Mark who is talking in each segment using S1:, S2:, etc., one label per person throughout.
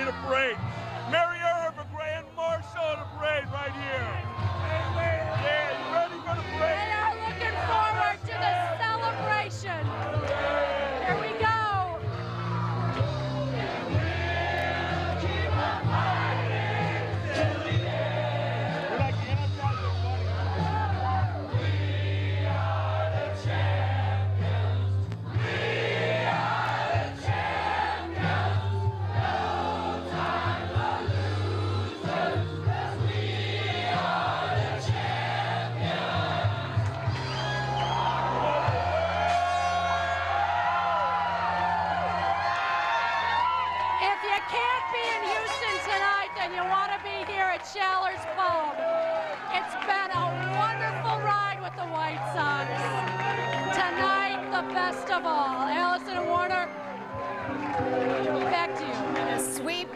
S1: the parade. Mary Irv, a grand marshal of the parade right here. Yeah, you ready for the parade?
S2: They are looking forward to the celebration. Here we go. You want to be here at Shaller's Pub. It's been a wonderful ride with the White Sox. Tonight, the best of all. Allison and Warner, back to you.
S3: A sweep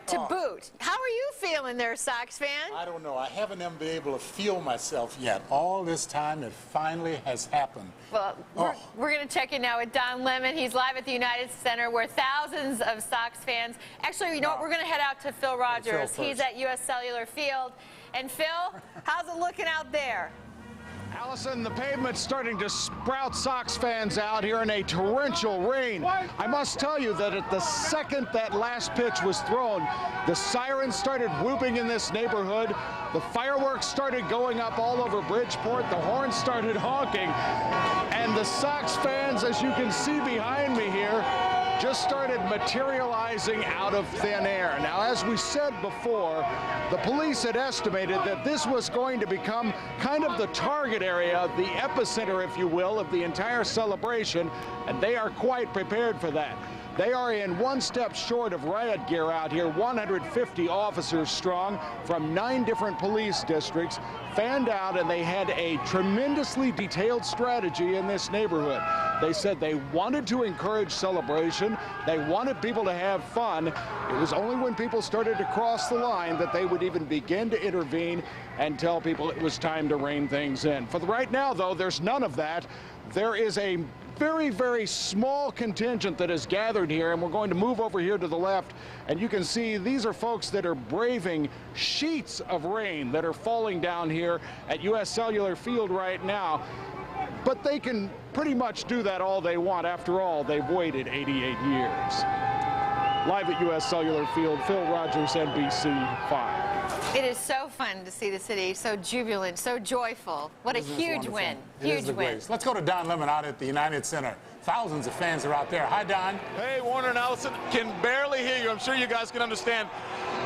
S3: to boot. How are you feeling there, Sox fan?
S4: I don't know. I haven't even been able to feel myself yet. All this time, it finally has happened.
S3: Well, we're going to check in now with Don Lemon. He's live at the United Center where thousands of Sox fans. Actually, you know what? We're going to head out to Phil Rogers. He's at U.S. Cellular Field. And Phil, how's it looking out there?
S5: Allison, the pavement's starting to sprout Sox fans out here in a torrential rain. I must tell you that at the second that last pitch was thrown, the sirens started whooping in this neighborhood. The fireworks started going up all over Bridgeport. The horns started honking. And the Sox fans, as you can see behind me here, just started materializing out of thin air. Now, as we said before, the police had estimated that this was going to become kind of the target area, the epicenter, if you will, of the entire celebration, and they are quite prepared for that. They are in one step short of riot gear out here, 150 officers strong from 9 different police districts, fanned out, and they had a tremendously detailed strategy in this neighborhood. They said they wanted to encourage celebration. They wanted people to have fun. It was only when people started to cross the line that they would even begin to intervene and tell people it was time to rein things in. For the right now, though, there's none of that. There is a very, very small contingent that is gathered here, and we're going to move over here to the left, and you can see these are folks that are braving sheets of rain that are falling down here at U.S. Cellular Field right now. But they can pretty much do that all they want. After all, they've waited 88 years. Live at U.S. Cellular Field, Phil Rogers, NBC 5.
S3: It is so fun to see the city so jubilant, so joyful. What a huge win. Huge win.
S4: Let's go to Don Lemon out at the United Center. Thousands of fans are out there. Hi, Don.
S1: Hey, Warner and Allison, can barely hear you. I'm sure you guys can understand.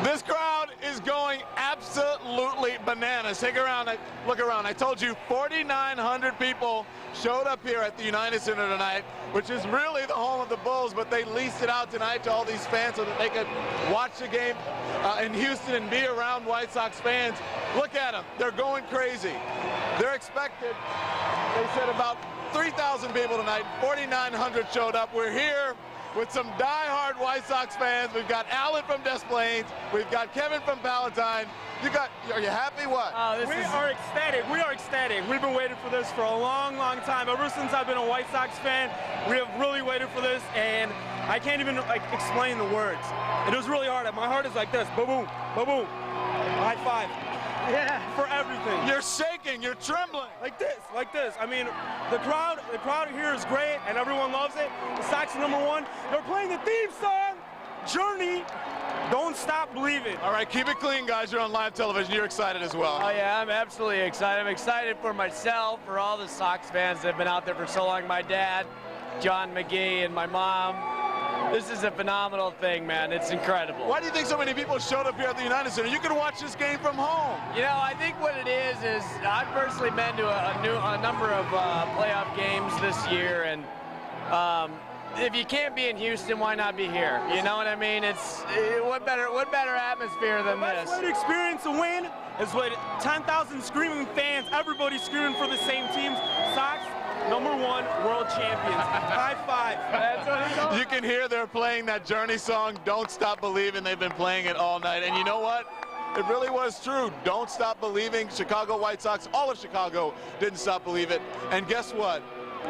S1: This crowd is going absolutely bananas. Take around, look around. I told you 4,900 people showed up here at the United Center tonight, which is really the home of the Bulls, but they leased it out tonight to all these fans so that they could watch the game in Houston and be around White Sox fans. Look at them. They're going crazy. They're expected, they said, about 3,000 people tonight. 4,900 showed up. We're here with some die-hard White Sox fans. We've got Alan from Des Plaines. We've got Kevin from Palatine. Are you happy? What?
S6: We are ecstatic. We are ecstatic. We've been waiting for this for a long, long time. Ever since I've been a White Sox fan, we have really waited for this, and I can't even explain the words. It was really hard. My heart is like this. Boom, boom, boom. High five. Yeah, for everything.
S1: You're shaking. You're trembling.
S6: Like this, like this. I mean, the crowd here is great, and everyone loves it. The Sox are #1. They're playing the theme song, Journey. Don't stop believing.
S1: All right, keep it clean, guys. You're on live television. You're excited as well.
S7: Oh, yeah, I'm absolutely excited. I'm excited for myself, for all the Sox fans that have been out there for so long. My dad, John McGee, and my mom. This is a phenomenal thing, man. It's incredible.
S1: Why do you think so many people showed up here at the United Center? You could watch this game from home.
S7: You know, I think what it is I've personally been to a number of playoff games this year, and if you can't be in Houston, why not be here? You know what I mean? What better atmosphere than this?
S6: The best way to experience a win is with 10,000 screaming fans, everybody screaming for the same teams. Sox, #1 world champions. High five.
S7: That's what it's all
S1: You can hear they're playing that Journey song, Don't Stop Believing. They've been playing it all night. And you know what? It really was true. Don't stop believing. Chicago White Sox, all of Chicago didn't stop believing it. And guess what?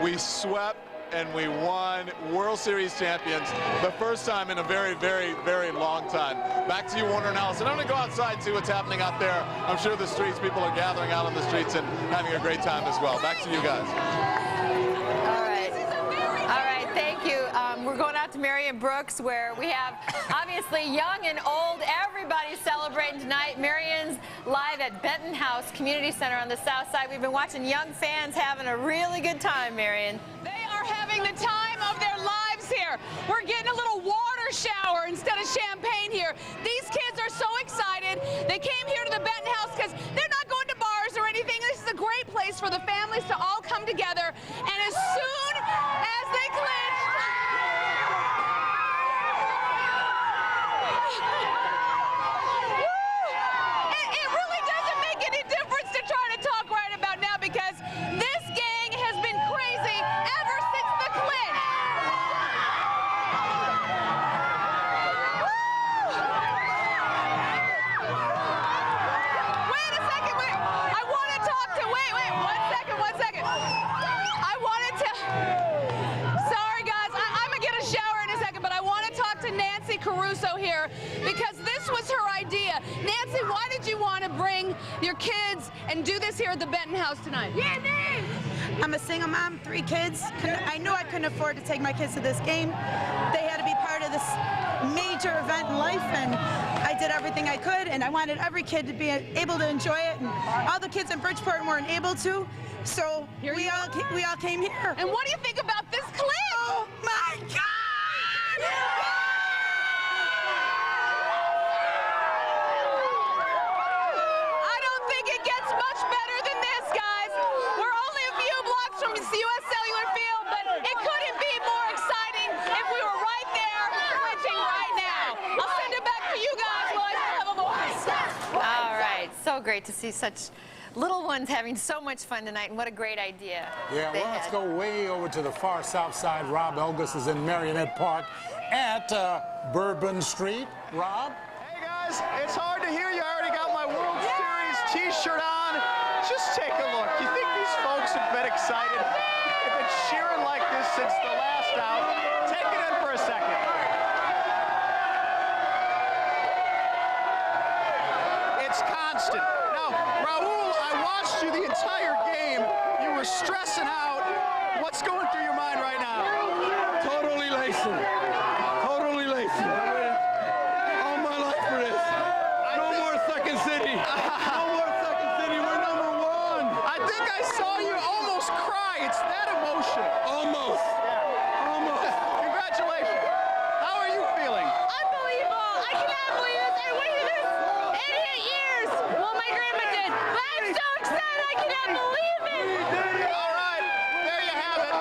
S1: We swept and we won. World Series champions, the first time in a very, very, very long time. Back to you, Warner and Allison. I'm going to go outside and see what's happening out there. I'm sure the streets, people are gathering out on the streets and having a great time as well. Back to you guys.
S3: All right, thank you. We're going out to Marion Brooks, where we have obviously young and old, everybody celebrating tonight. Marion's live at Benton House Community Center on the south side. We've been watching young fans having a really good time, Marion.
S8: They are having the time of their lives here. We're getting a little water shower instead of champagne here. These kids are so excited. They came here to the Benton House because they're not going to bars or anything. This is a great place for the families to all come together. And as soon as they clinched, it really doesn't make any difference to try to talk right about now, because this gang has been crazy ever since the clinch. Wait a second. I want to talk to, wait, 1 second. I wanted to, sorry guys, I'm going to get a shower in a second, but I want to talk to Nancy Caruso here, because this was her idea. Nancy, why did you want to bring your kids and do this here at the Benton House tonight?
S9: I'm a single mom, 3 kids. I knew I couldn't afford to take my kids to this game. They had to be part of this major event in life, and I did everything I could, and I wanted every kid to be able to enjoy it, and all the kids in Bridgeport weren't able to, so we all came here.
S8: And what do you think about this clip?
S9: Oh my God!
S8: I don't think it gets much better than this, guys. We're only a few blocks from US Cellular Field, but it couldn't be more exciting if we were right there, clinching right now. I'll send it back to you guys while I still have a voice.
S3: All right, so great to see such little ones having so much fun tonight, and what a great idea.
S4: Yeah, well, let's go way over to the far south side. Rob Elgus is in Marionette Park at Bourbon Street. Rob?
S5: Hey guys, it's hard to hear you. I already got my World Series t-shirt on. Just take a look. You think these folks have been excited? They've been cheering like this since the last out. Take it in for a second. It's constant. Now, Raul, I watched you the entire game. You were stressing out. What's going through your mind right now?
S10: Totally elation. Totally elation. All my life for this. No more Second City. No more Second City. We're number 1.
S5: I think I saw you almost cry. It's that emotional.
S10: Almost. Almost.
S5: Congratulations. How are you feeling?
S8: Unbelievable. I cannot believe it. I waited this 88 years. Well, my grandma did. But I'm so excited. I cannot believe it.
S5: All right, there you have it.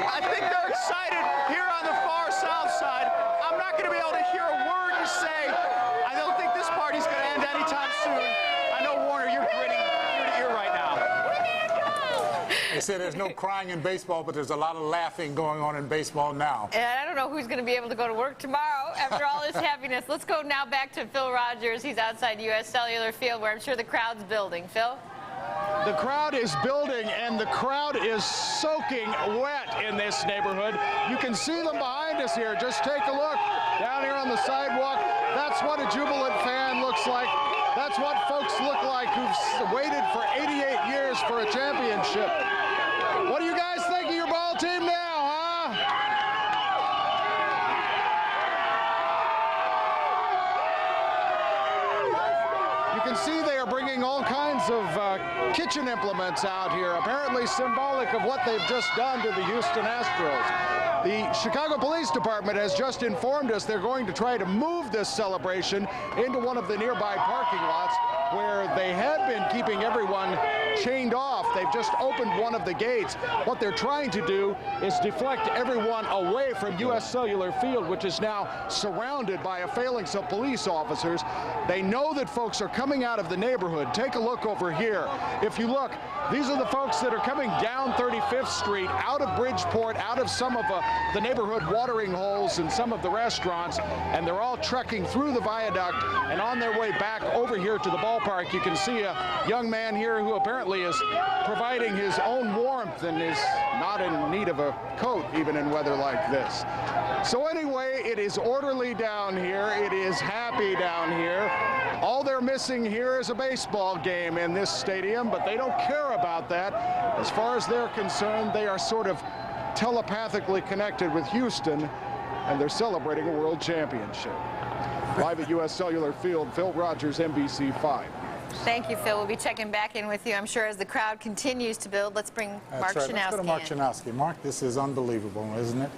S5: I think they're excited here on the far south side. I'm not going to be able to hear a word you say. I don't think this party's going to end anytime soon. I know, Warner, you're grinning ear to ear right now.
S4: They say there's no crying in baseball, but there's a lot of laughing going on in baseball now.
S3: And I don't know who's going to be able to go to work tomorrow after all this happiness. Let's go now back to Phil Rogers. He's outside US Cellular Field, where I'm sure the crowd's building. Phil?
S5: The crowd is building, and the crowd is soaking wet in this neighborhood. You can see them behind us here. Just take a look down here on the sidewalk. That's what a jubilant fan looks like. That's what folks look like who've waited for 88 years for a championship. What do you guys think of your ball team now, huh? You can see they are bringing all kinds of kitchen implements out here, apparently symbolic of what they've just done to the Houston Astros. The Chicago Police Department has just informed us they're going to try to move this celebration into one of the nearby parking lots where they had been keeping everyone chained off. They've just opened one of the gates. What they're trying to do is deflect everyone away from US Cellular Field, which is now surrounded by a phalanx of police officers. They know that folks are coming out of the neighborhood. Take a look over here. If you look, these are the folks that are coming down 35th Street, out of Bridgeport, out of some of the neighborhood watering holes and some of the restaurants, and they're all trekking through the viaduct and on their way back over here to the ball ballpark. You can see a young man here who apparently is providing his own warmth and is not in need of a coat even in weather like this. So anyway, it is orderly down here. It is happy down here. All they're missing here is a baseball game in this stadium, but they don't care about that. As far as they're concerned, they are sort of telepathically connected with Houston, and they're celebrating a world championship. Live at U.S. Cellular Field, Phil Rogers, NBC 5.
S3: Thank you, Phil. We'll be checking back in with you, I'm sure, as the crowd continues to build. Let's bring Mark
S4: That's right. Let's go to Mark
S3: in.
S4: Chanowski. Mark, this is unbelievable, isn't it?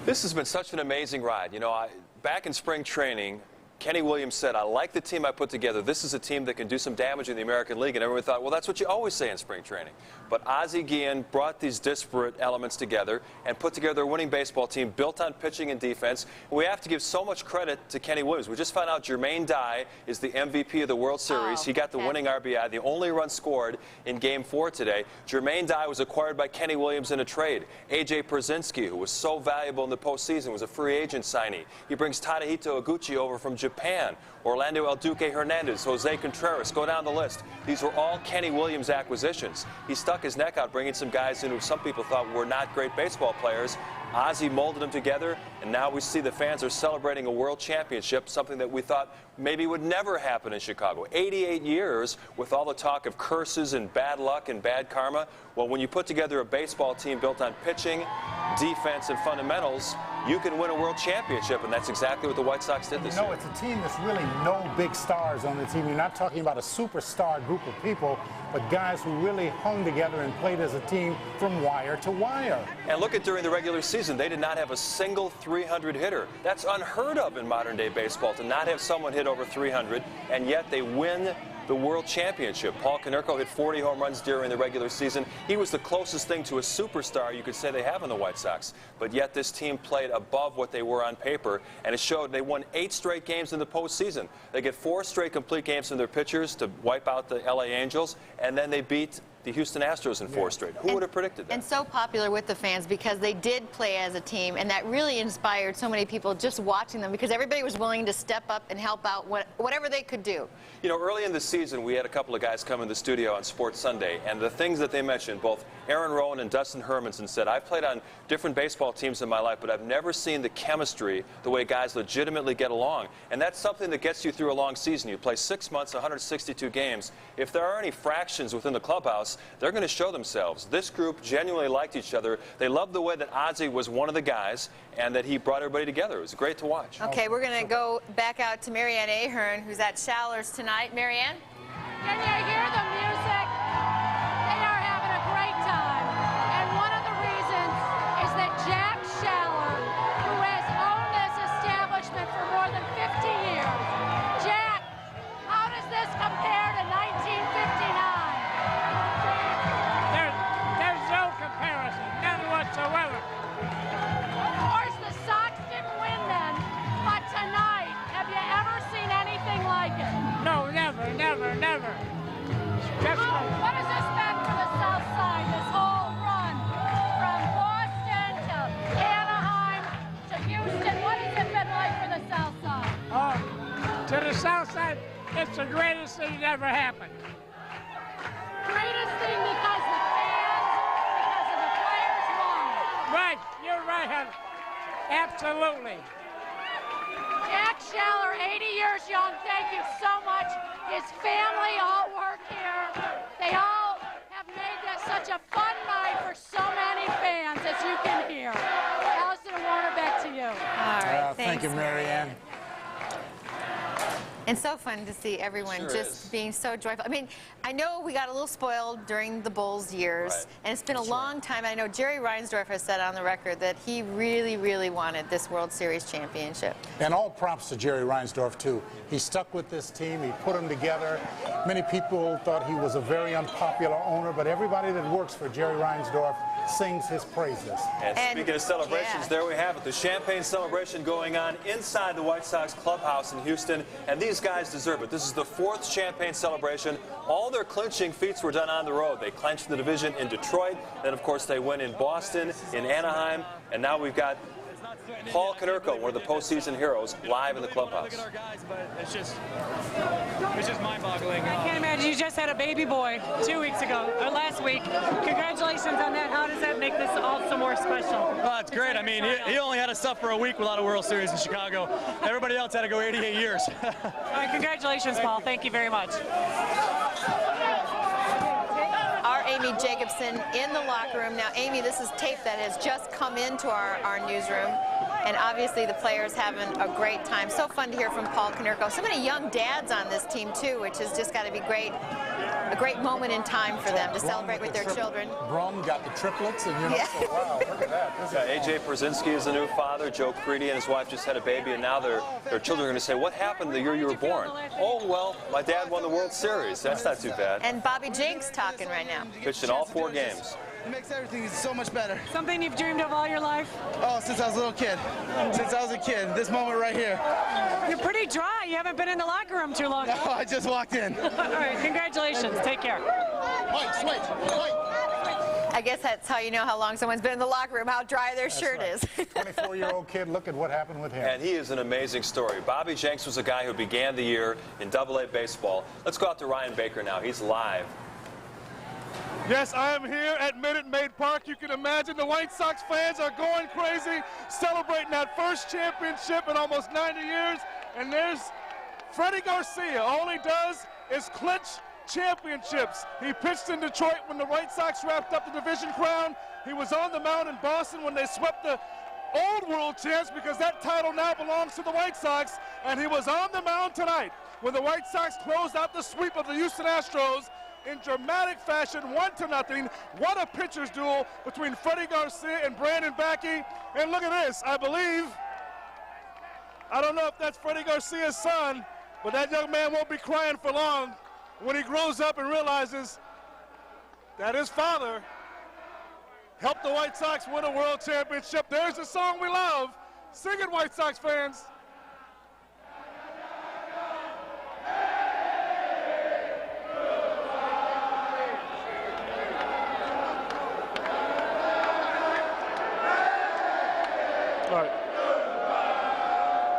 S11: This has been such an amazing ride. You know, back in spring training, Kenny Williams said, I like the team I put together. This is a team that can do some damage in the American League. And everyone thought, well, that's what you always say in spring training. But Ozzie Guillen brought these disparate elements together and put together a winning baseball team built on pitching and defense. And we have to give so much credit to Kenny Williams. We just found out Jermaine Dye is the MVP of the World Series. He got the winning RBI, the only run scored in Game 4 today. Jermaine Dye was acquired by Kenny Williams in a trade. A.J. Pierzynski, who was so valuable in the postseason, was a free agent signee. He brings Tadahito Iguchi over from Japan. Orlando El Duque Hernandez, Jose Contreras, go down the list. These were all Kenny Williams acquisitions. He stuck his neck out bringing some guys in who some people thought were not great baseball players. Ozzie molded them together, and now we see the fans are celebrating a world championship, something that we thought maybe would never happen in Chicago. 88 years with all the talk of curses and bad luck and bad karma. Well, when you put together a baseball team built on pitching, defense, and fundamentals, you can win a world championship, and that's exactly what the White Sox did this year.
S4: No, it's a team that's really no big stars on the team. You're not talking about a superstar group of people, but guys who really hung together and played as a team from wire to wire.
S11: And look at during the regular season, they did not have a single 300 hitter. That's unheard of in modern day baseball, to not have someone hit over 300, and yet they win the World Championship. Paul Konerko hit 40 home runs during the regular season. He was the closest thing to a superstar you could say they have in the White Sox. But yet this team played above what they were on paper, and it showed. They won 8 straight games in the postseason. They get 4 straight complete games from their pitchers to wipe out the LA Angels, and then they beat the Houston Astros in 4 straight. Who would have predicted that?
S3: And so popular with the fans because they did play as a team, and that really inspired so many people just watching them because everybody was willing to step up and help out whatever they could do.
S11: You know, early in the season, we had a couple of guys come in the studio on Sports Sunday, and the things that they mentioned, both Aaron Rowan and Dustin Hermanson said, I've played on different baseball teams in my life, but I've never seen the chemistry, the way guys legitimately get along. And that's something that gets you through a long season. You play 6 months, 162 games. If there are any fractions within the clubhouse, they're going to show themselves. This group genuinely liked each other. They loved the way that Ozzie was one of the guys and that he brought everybody together. It was great to watch.
S3: Okay, we're going to go back out to Marianne Ahern, who's at Shallers tonight. Marianne?
S2: Can you hear the music? They are having a great time. And one of the reasons is that Jack Schaller, who has owned this establishment for more than 50 years. Jack, how does this compare to 1959?
S12: There's no comparison, none whatsoever.
S2: Of course, the Sox didn't win then, but tonight, have you ever seen anything like it?
S12: No, never, never, never.
S2: What has this been for the South Side, this whole run? From Boston to Anaheim to Houston, what has it been like for the South Side?
S12: To the South Side, it's the greatest thing that ever happened.
S2: Greatest thing because the fans, because of the players won.
S12: Right, you're right, Heather. Absolutely.
S2: Jack Schaller, 80 years young, thank you so much. His family all work here. They all have made this such a fun night for so many fans, as you can hear. Allison and Warner, back to you.
S3: All right,
S4: thank you, Marianne.
S3: And so fun to see everyone being so joyful. I mean, I know we got a little spoiled during the Bulls years, and it's been a long time. I know Jerry Reinsdorf has said on the record that he really, really wanted this World Series championship.
S4: And all props to Jerry Reinsdorf, too. He stuck with this team. He put them together. Many people thought he was a very unpopular owner, but everybody that works for Jerry Reinsdorf sings his praises.
S11: And speaking of celebrations, there we have it. The champagne celebration going on inside the White Sox clubhouse in Houston, and these guys deserve it. This is the 4th champagne celebration. All their clinching feats were done on the road. They clinched the division in Detroit. Then, of course, they win in Boston, in Anaheim, and now we've got Paul Konerko, one of the postseason heroes, live in the clubhouse.
S13: It's just mind-boggling.
S14: I can't imagine. You just had a baby boy 2 weeks ago, or last week. Congratulations on that. How does that make this all so more special?
S13: Oh, it's great. I mean, he only had to suffer a week without a World Series in Chicago. Everybody else had to go 88 years.
S14: All right, congratulations, Paul. Thank you very much.
S3: Our Amy Jacobson in the locker room. Now, Amy, this is tape that has just come into our newsroom. And obviously the players having a great time. So fun to hear from Paul Konerko. So many young dads on this team, too, which has just got to be great. A great moment in time for them to celebrate with their children.
S4: Brum got the triplets, and so, wow, look at that.
S11: A.J. Brzezinski is the new father. Joe Creedy and his wife just had a baby, and now their children are going to say, what happened the year you were born? Oh, well, my dad won the World Series. That's not too bad.
S3: And Bobby Jenks talking right now.
S11: Pitched in all 4 games.
S15: It makes everything so much better.
S14: Something you've dreamed of all your life?
S15: Oh, since I was a little kid. Since I was a kid. This moment right here.
S14: You're pretty dry. You haven't been in the locker room too long.
S15: No, I just walked in.
S14: All right, congratulations. Take care.
S3: I guess that's how you know how long someone's been in the locker room, how dry their shirt is.
S4: 24-year-old kid, look at what happened with him.
S11: And he is an amazing story. Bobby Jenks was a guy who began the year in Double-A baseball. Let's go out to Ryan Baker now. He's live.
S1: Yes, I am here at Minute Maid Park. You can imagine the White Sox fans are going crazy, celebrating that first championship in almost 90 years. And there's Freddie Garcia. All he does is clinch championships. He pitched in Detroit when the White Sox wrapped up the division crown. He was on the mound in Boston when they swept the old world champs, because that title now belongs to the White Sox. And he was on the mound tonight when the White Sox closed out the sweep of the Houston Astros in dramatic fashion, 1-0. What a pitcher's duel between Freddie Garcia and Brandon Backey. And look at this, I don't know if that's Freddie Garcia's son, but that young man won't be crying for long when he grows up and realizes that his father helped the White Sox win a world championship. There's the song we love. Sing it, White Sox fans. All right.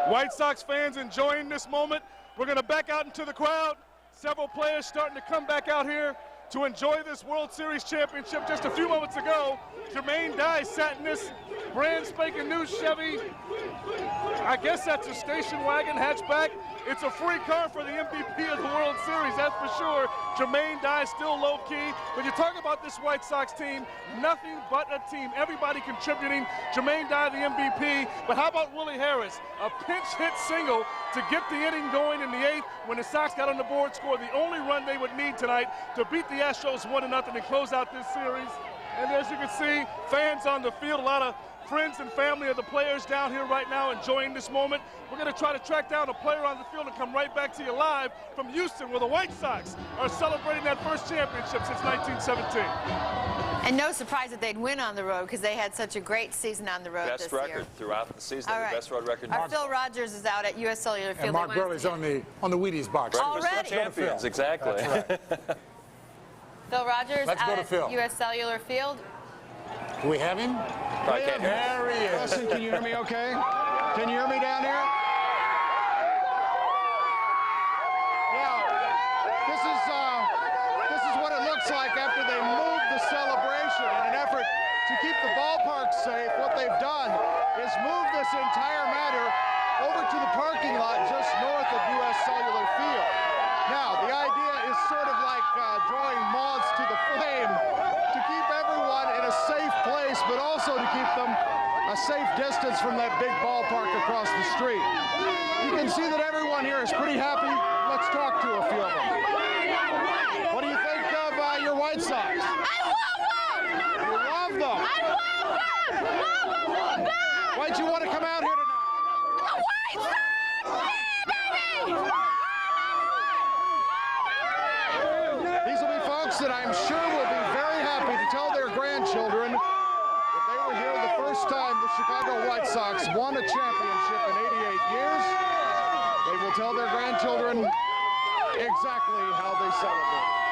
S1: White Sox fans enjoying this moment. We're going to back out into the crowd. Several players starting to come back out here to enjoy this World Series championship. Just a few moments ago, Jermaine Dye sat in this brand spanking new Chevy. I guess that's a station wagon hatchback. It's a free car for the MVP of the World Series, that's for sure. Jermaine Dye still low-key. When you talk about this White Sox team, nothing but a team. Everybody contributing. Jermaine Dye, the MVP. But how about Willie Harris? A pinch hit single to get the inning going in the 8th when the Sox got on the board, scored the only run they would need tonight to beat the Astros 1-0 and close out this series. And as you can see, fans on the field, a lot of friends and family of the players down here right now enjoying this moment. We're going to try to track down a player on the field and come right back to you live from Houston, where the White Sox are celebrating that first championship since 1917.
S3: And no surprise that they'd win on the road, because they had such a great season on the road this year.
S11: Best record throughout the season.
S3: All right.
S11: The best road record.
S3: Our Phil Rogers is out at U.S. Cellular Field.
S4: And Mark Burley's on the Wheaties box.
S3: Already?
S11: Champions, exactly.
S4: That's right.
S3: Phil Rogers
S4: Let's
S3: out
S4: go to
S3: at
S4: Phil.
S3: U.S. Cellular Field.
S4: Do we have him? There he is.
S5: Listen, can you hear me okay? Can you hear me down here? Yeah. This is what it looks like after they moved the celebration. In an effort to keep the ballpark safe, what they've done is move this entire matter over to the parking lot just north of U.S. Cellular Field. Now, the idea is sort of like drawing moths to the flame to keep everyone in a safe place, but also to keep them a safe distance from that big ballpark across the street. You can see that everyone here is pretty happy. Let's talk to a few of them. What do you think of your White Sox?
S8: I love them!
S5: You love them?
S8: I love them! Love them!
S5: Why'd you want to come out here tonight?
S8: The White Sox! Yeah, baby!
S5: These will be folks that I'm sure will be very happy to tell their grandchildren that they were here the first time the Chicago White Sox won a championship in 88 years. They will tell their grandchildren exactly how they celebrate.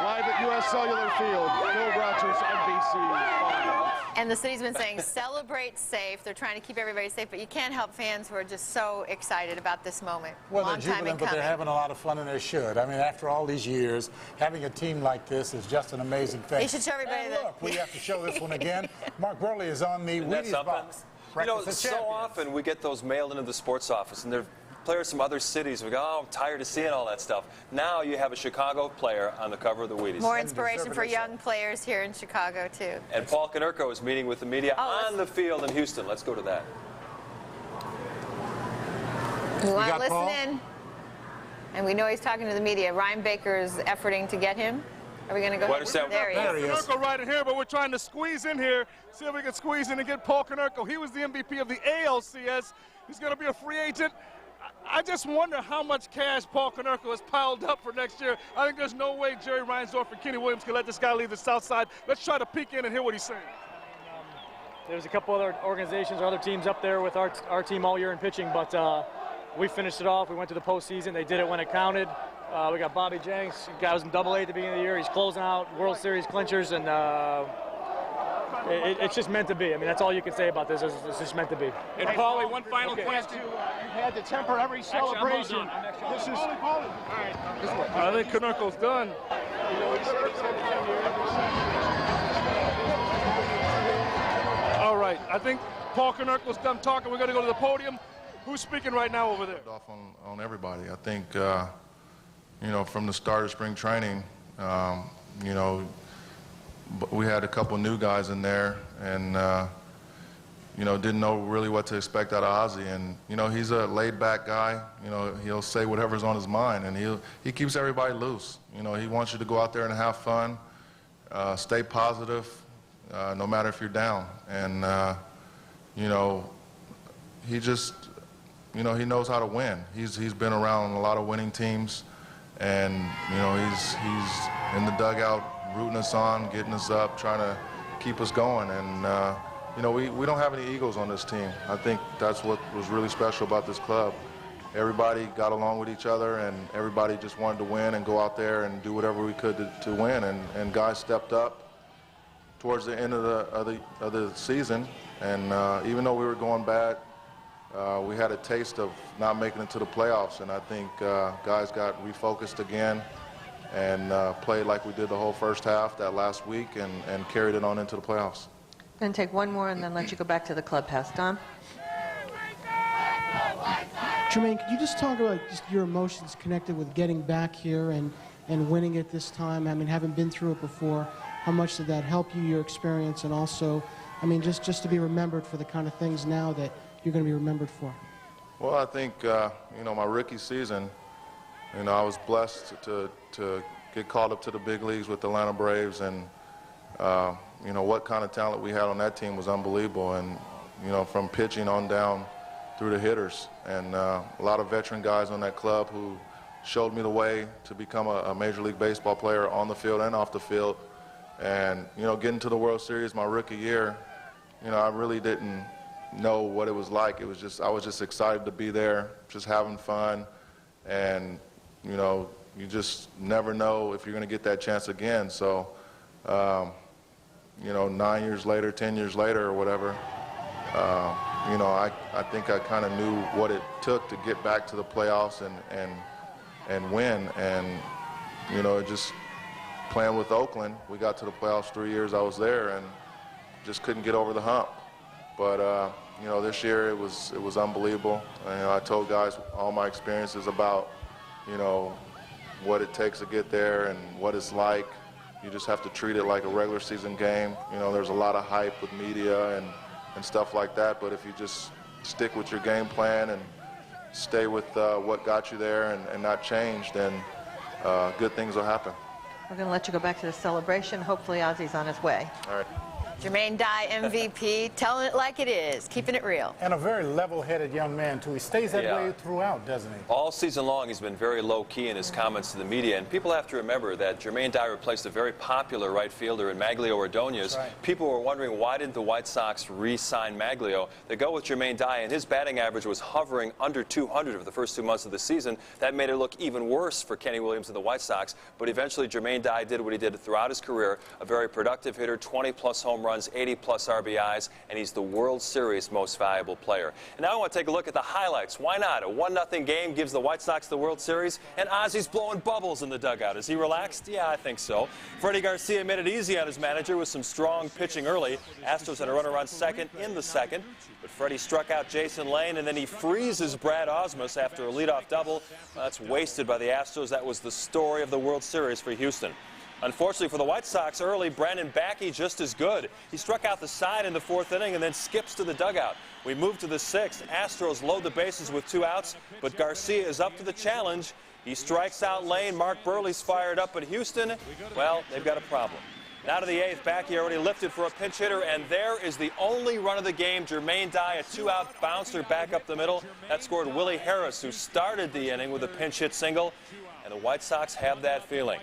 S5: Live at U.S. Cellular Field, Phil Rogers, NBC 5.
S3: And the city's been saying celebrate safe. They're trying to keep everybody safe, but you can't help fans who are just so excited about this moment.
S4: Well,
S3: Long
S4: they're
S3: time in
S4: jubilant, but they're
S3: coming.
S4: having a lot of fun, and they should. I mean, after all these years, having a team like this is just an amazing thing.
S3: You should show everybody
S4: And
S3: that.
S4: look, we have to show this one again. Mark Burley is on the Wheaties box.
S11: You know,
S4: Breakfast of
S11: so
S4: Champions.
S11: often we get those mailed into the sports office, and they're players from other cities. We go, oh, I'm tired of seeing all that stuff. Now you have a Chicago player on the cover of the Wheaties.
S3: More inspiration for young players here in Chicago, too.
S11: And Paul Konerko is meeting with the media on the field in Houston. Let's go to that.
S3: We want to
S11: got
S3: listen
S11: Paul?
S3: in. And we know he's talking to the media. Ryan Baker's efforting to get him. Are we going to go ahead? There he is.
S16: Konerko right in here, but we're trying to squeeze in here, see if we can squeeze in and get Paul Konerko. He was the MVP of the ALCS. He's going to be a free agent. I just wonder how much cash Paul Konerko has piled up for next year. I think there's no way Jerry Reinsdorf and Kenny Williams can let this guy leave the South Side. Let's try to peek in and hear what he's saying.
S13: There's a couple other organizations or other teams up there with our team all year in pitching, but we finished it off. We went to the postseason. They did it when it counted. We got Bobby Jenks. The guy was in Double-A at the beginning of the year. He's closing out World Series clinchers, and it's just meant to be. I mean, that's all you can say about this. It's just meant to be.
S16: And Paulie, one final question.
S17: You had to temper every celebration.
S16: This is. I think Konerko's done. All right, I think Paul Konerko's done talking. We're going to go to the podium. Who's speaking right now over there?
S18: Off on everybody. I think, you know, from the start of spring training, you know, we had a couple new guys in there, and you know, didn't know really what to expect out of Ozzie. And you know, he's a laid-back guy. You know, he'll say whatever's on his mind, and he keeps everybody loose. You know, he wants you to go out there and have fun, stay positive, no matter if you're down. And you know, he just, you know, he knows how to win. He's been around a lot of winning teams, and you know, he's in the dugout rooting us on, getting us up, trying to keep us going. And you know, we don't have any egos on this team. I think that's what was really special about this club. Everybody got along with each other, and everybody just wanted to win and go out there and do whatever we could to win. And guys stepped up towards the end of the season. And even though we were going bad, we had a taste of not making it to the playoffs. And I think guys got refocused again and played like we did the whole first half that last week, and carried it on into the playoffs.
S19: Going to take one more and then let you go back to the clubhouse. Don?
S20: Jermaine, could you just talk about just your emotions connected with getting back here and winning it this time? I mean, having been through it before, how much did that help you, your experience, and also, I mean, just to be remembered for the kind of things now that you're going to be remembered for?
S18: Well, I think, you know, my rookie season, you know, I was blessed to get called up to the big leagues with the Atlanta Braves, and you know, what kind of talent we had on that team was unbelievable. And, you know, from pitching on down through the hitters. And a lot of veteran guys on that club who showed me the way to become a Major League Baseball player on the field and off the field. And, you know, getting to the World Series my rookie year, you know, I really didn't know what it was like. It was just, I was just excited to be there, just having fun. And, you know, you just never know if you're going to get that chance again. So, you know, 9 years later, 10 years later or whatever, you know, I think I kind of knew what it took to get back to the playoffs and win. And, you know, just playing with Oakland, we got to the playoffs 3 years I was there and just couldn't get over the hump. But, you know, this year it was unbelievable. And, you know, I told guys all my experiences about, you know, what it takes to get there and what it's like. You just have to treat it like a regular season game. You know, there's a lot of hype with media and stuff like that, but if you just stick with your game plan and stay with what got you there and not change, then good things will happen.
S19: We're going to let you go back to the celebration. Hopefully Ozzie's on his way.
S18: All right.
S3: Jermaine Dye, MVP, telling it like it is, keeping it real.
S4: And a very level-headed young man, too. He stays that
S11: Yeah.
S4: way throughout, doesn't he?
S11: All season long, he's been very low-key in his comments to the media, and people have to remember that Jermaine Dye replaced a very popular right fielder in Maglio Ordonez.
S4: Right.
S11: People were wondering, why didn't the White Sox re-sign Maglio? They go with Jermaine Dye, and his batting average was hovering under 200 for the first 2 months of the season. That made it look even worse for Kenny Williams and the White Sox, but eventually Jermaine Dye did what he did throughout his career, a very productive hitter, 20-plus home runs, 80-plus RBIs, and he's the World Series most valuable player. And now I want to take a look at the highlights. Why not? A 1-0 game gives the White Sox the World Series, and Ozzy's blowing bubbles in the dugout. Is he relaxed? Yeah, I think so. Freddie Garcia made it easy on his manager with some strong pitching early. Astros had a runner on second in the second, but Freddie struck out Jason Lane, and then he freezes Brad Osmus after a leadoff double. That's wasted by the Astros. That was the story of the World Series for Houston. Unfortunately for the White Sox early, Brandon Backey just as good. He struck out the side in the 4th inning and then skips to the dugout. We move to the 6th. Astros load the bases with 2 outs, but Garcia is up to the challenge. He strikes out Lane. Mark Burley's fired up, but Houston, well, they've got a problem. Now to the 8th, Backey already lifted for a pinch hitter, and there is the only run of the game. Jermaine Dye, a 2-out bouncer back up the middle. That scored Willie Harris, who started the inning with a pinch hit single, and the White Sox have that feeling.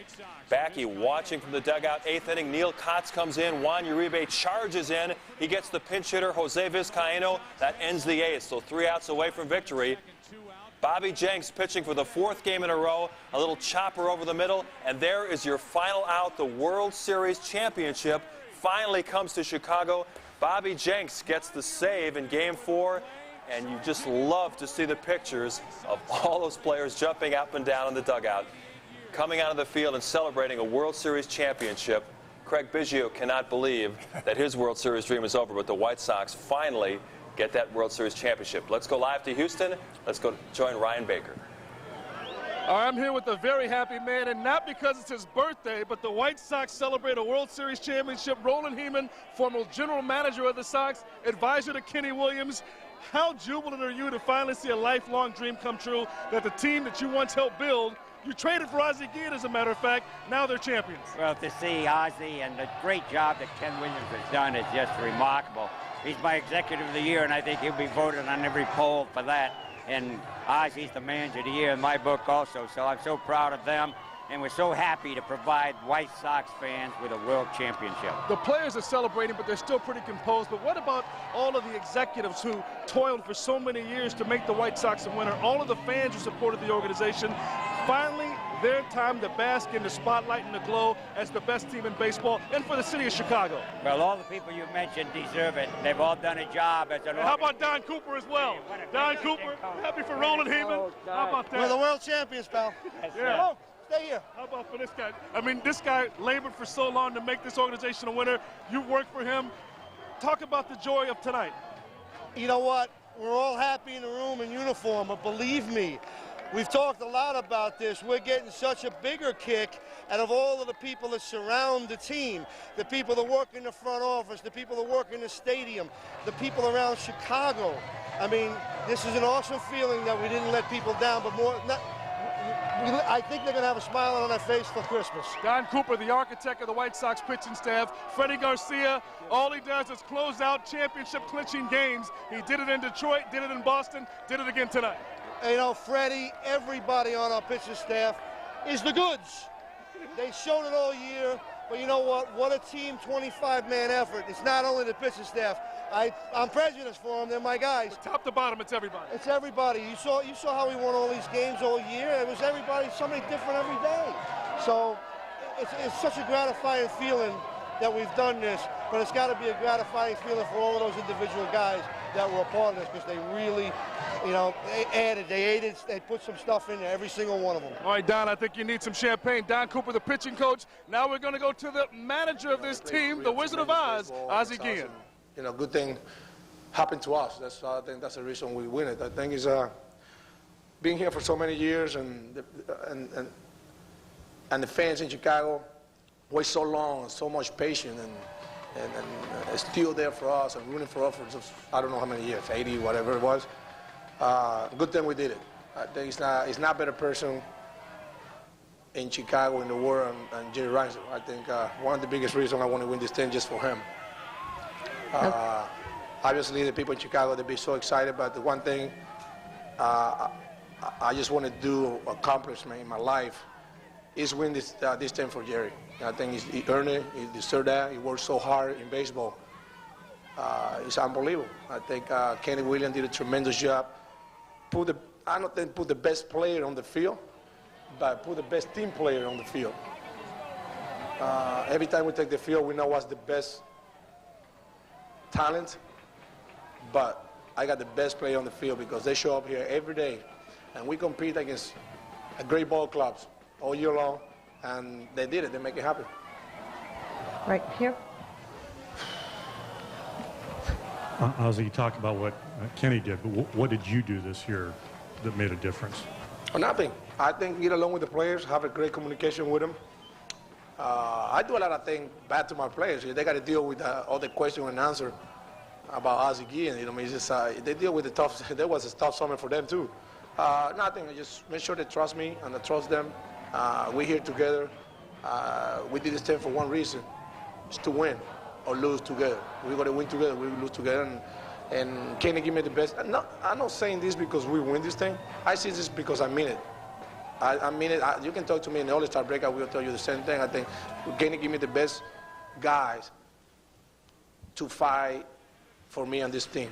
S11: Backey watching from the dugout, 8th inning. Neil Kotz comes in. Juan Uribe charges in. He gets the pinch hitter, Jose Vizcaíno. That ends the 8th, so 3 outs away from victory. Bobby Jenks pitching for the 4th game in a row. A little chopper over the middle, and there is your final out. The World Series championship finally comes to Chicago. Bobby Jenks gets the save in Game 4, and you just love to see the pictures of all those players jumping up and down in the dugout, coming out of the field and celebrating a World Series championship. Craig Biggio cannot believe that his World Series dream is over, but the White Sox finally get that World Series championship. Let's go live to Houston. Let's go join Ryan Baker.
S16: I'm here with a very happy man, and not because it's his birthday, but the White Sox celebrate a World Series championship. Roland Heeman, former general manager of the Sox, advisor to Kenny Williams. How jubilant are you to finally see a lifelong dream come true, that the team that you once helped build, you traded for Ozzie Guillen, as a matter of fact, now they're champions?
S21: Well, to see Ozzie and the great job that Ken Williams has done is just remarkable. He's my executive of the year, and I think he'll be voted on every poll for that. And Ozzie's the manager of the year in my book also, so I'm so proud of them. And we're so happy to provide White Sox fans with a world championship.
S16: The players are celebrating, but they're still pretty composed. But what about all of the executives who toiled for so many years to make the White Sox a winner? All of the fans who supported the organization. Finally, their time to bask in the spotlight and the glow as the best team in baseball, and for the city of Chicago.
S21: Well, all the people you mentioned deserve it. They've all done a job as an
S16: How about Don Cooper as well? Don Cooper, happy for Roland Heeman. How about that?
S17: We're the world champions, pal.
S16: Yeah.
S17: Oh, stay here.
S16: How about for this guy? I mean, this guy labored for so long to make this organization a winner. You worked for him. Talk about the joy of tonight.
S17: You know what? We're all happy in the room in uniform, but believe me, we've talked a lot about this. We're getting such a bigger kick out of all of the people that surround the team, the people that work in the front office, the people that work in the stadium, the people around Chicago. I mean, this is an awesome feeling that we didn't let people down, but I think they're going to have a smile on their face for Christmas.
S16: Don Cooper, the architect of the White Sox pitching staff. Freddie Garcia, all he does is close out championship-clinching games. He did it in Detroit, did it in Boston, did it again tonight.
S17: You know, Freddie, everybody on our pitching staff is the goods. They've shown it all year, but you know what? What a team 25-man effort. It's not only the pitching staff. I'm prejudiced for them. They're my guys.
S16: Top to bottom, it's everybody.
S17: It's everybody. You saw how we won all these games all year. It was everybody, somebody different every day. So it's such a gratifying feeling that we've done this, but it's got to be a gratifying feeling for all of those individual guys that were a part of this, because they really, you know, they put some stuff in there, every single one of them.
S16: All right, Don, I think you need some champagne. Don Cooper, the pitching coach. Now we're going to go to the manager of this team, the Wizard of Oz, Ozzie Guillen.
S22: You know, good thing happened to us. I think that's the reason we win it. I think it's being here for so many years, and the fans in Chicago wait so long and so much patience, and still there for us and rooting for us for just, I don't know how many years, 80, whatever it was. Good thing we did it. I think it's not a better person in Chicago, in the world, and Jerry Reinsdorf. I think one of the biggest reasons I want to win this thing just for him. Obviously, the people in Chicago, they'll be so excited, but the one thing I just want to do, accomplishment in my life, is win this thing for Jerry. I think he earned it, he deserved that, he worked so hard in baseball. It's unbelievable. I think Kenny Williams did a tremendous job. I don't think put the best player on the field, but put the best team player on the field. Every time we take the field, we know what's the best talent, but I got the best player on the field because they show up here every day, and we compete against great ball clubs all year long, and they did it. They make it happen.
S19: Right here.
S6: Ozzie, you talked about what Kenny did, but what did you do this year that made a difference?
S22: Nothing. I think get along with the players, have a great communication with them. I do a lot of things bad to my players. They got to deal with all the question and answer about Ozzie Guillen. You know, I mean, it's just, they deal with the tough. There was a tough summer for them too. Nothing. I just make sure they trust me and I trust them. We're here together. We did this thing for one reason: it's to win or lose together. We're gonna win together. We lose together. And Kenny give me the best. I'm not saying this because we win this thing. I see this because I mean it. I mean it. You can talk to me in the All-Star break. I will tell you the same thing. I think Kenny give me the best guys to fight for me on this team.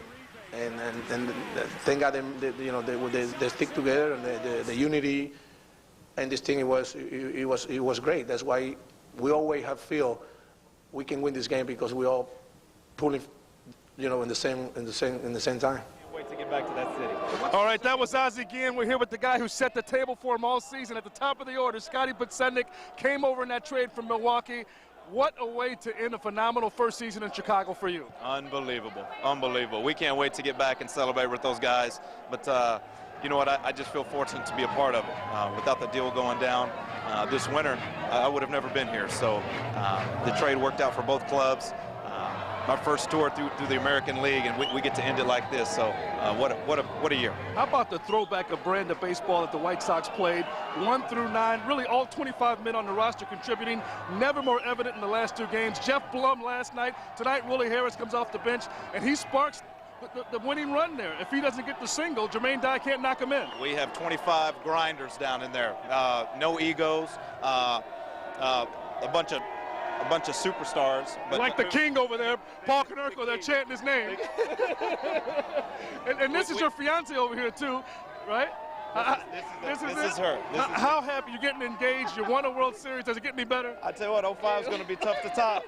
S22: And thank God they stick together and the unity and this thing it was great. That's why we always have feel we can win this game because we all pulling, in the same time.
S16: Wait to get back to that city. All right, that was Ozzie Guillen. We're here with the guy who set the table for him all season. At the top of the order, Scotty Podsednik came over in that trade from Milwaukee. What a way to end a phenomenal first season in Chicago for you.
S7: Unbelievable, unbelievable. We can't wait to get back and celebrate with those guys. But you know what, I just feel fortunate to be a part of it. Without the deal going down this winter, I would have never been here. So the trade worked out for both clubs. My first tour through the American League, and we get to end it like this. So what a year.
S16: How about the throwback of brand of baseball that the White Sox played, 1 through 9, really all 25 men on the roster contributing, never more evident in the last 2 games. Jeff Blum last night. Tonight, Willie Harris comes off the bench, and he sparks the winning run there. If he doesn't get the single, Jermaine Dye can't knock him in.
S7: We have 25 grinders down in there. No egos. A bunch of superstars. But
S16: like the king over there, Paul Konerko, they're chanting his name. and this is your fiance over here too, right?
S7: This is her.
S16: How happy you're getting engaged? You won a World Series. Does it get any better?
S7: I tell you what, 05 is going to be tough to top.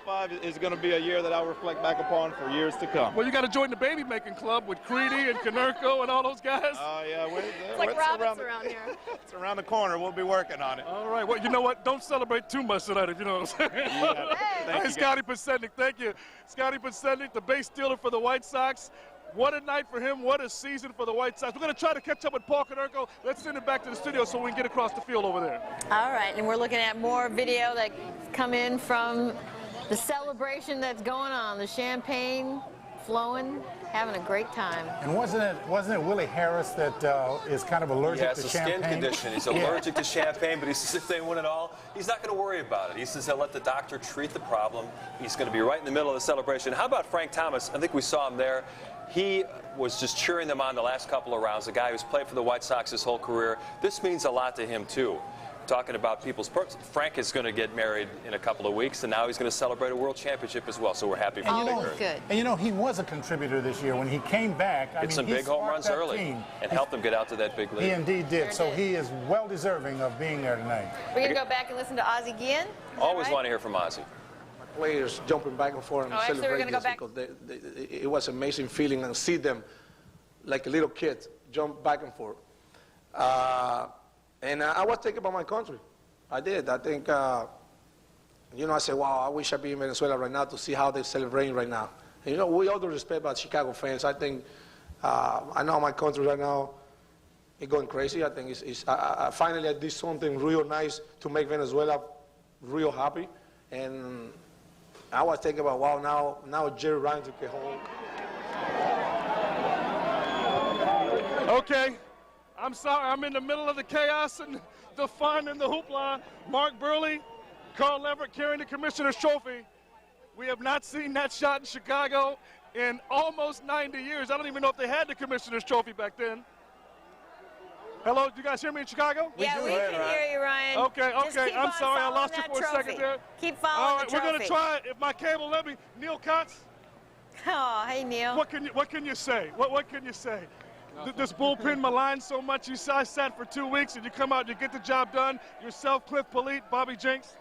S7: 05 is going to be a year that I'll reflect back upon for years to come.
S16: Well, you got to join the baby making club with Creedy and Konerko and all those guys.
S7: Oh yeah,
S3: it's like rabbits around here.
S7: It's around the corner. We'll be working on it.
S16: All right. Well, you know what? Don't celebrate too much tonight, if you know what I'm saying.
S7: Yeah. Thank you,
S16: Scotty Podsednik, thank you. Scotty Podsednik, the base stealer for the White Sox. What a night for him. What a season for the White Sox. We're going to try to catch up with Paul Konerko. Let's send it back to the studio so we can get across the field over there.
S3: All right, and we're looking at more video that's come in from the celebration that's going on. The champagne flowing, having a great time.
S4: And wasn't it Willie Harris that is kind of allergic to champagne?
S11: He has a skin condition. He's allergic to champagne, but he says if they win it all, he's not going to worry about it. He says he'll let the doctor treat the problem. He's going to be right in the middle of the celebration. How about Frank Thomas? I think we saw him there. He was just cheering them on the last couple of rounds, a guy who's played for the White Sox his whole career. This means a lot to him, too. Talking about people's perks. Frank is going to get married in a couple of weeks, and now he's going to celebrate a world championship as well, so we're happy for him.
S3: Good.
S4: And he was a contributor this year. When he came back,
S11: Hit some big home runs early and helped them get out to that big lead.
S4: He indeed did. So he is well deserving of being there tonight.
S3: We're going to go back and listen to Ozzie Guillen.
S11: Always want to hear from Ozzie.
S22: Players jumping back and forth and celebrating
S3: go back.
S22: because it was an amazing feeling and see them like a little kid jump back and forth. And I was thinking about my country. I did. I think, I said, wow, I wish I'd be in Venezuela right now to see how they're celebrating right now. And, we all do respect about Chicago fans. I think, I know my country right now is going crazy. I think finally I did something real nice to make Venezuela real happy. And I was thinking about, wow, now Jerry Ryan took it home.
S16: Okay. I'm sorry, I'm in the middle of the chaos and the fun and the hoopla. Mark Burley, Carl Leverett carrying the commissioner's trophy. We have not seen that shot in Chicago in almost 90 years. I don't even know if they had the commissioner's trophy back then. Hello, do you guys hear me in Chicago?
S3: Yeah, we can hear you, Ryan.
S16: Okay,
S3: Just
S16: okay.
S3: keep
S16: I'm
S3: on
S16: sorry, I lost you
S3: following
S16: for
S3: that
S16: a second
S3: trophy.
S16: there.
S3: Keep following
S16: All right,
S3: the trophy.
S16: we're going to try it. If my cable let me, Neil Kotz.
S3: Oh, hey, Neil.
S16: What can you say? What can you say? This bullpen maligned so much. I sat for 2 weeks, and you come out, you get the job done. Yourself, Cliff Polite, Bobby Jenks.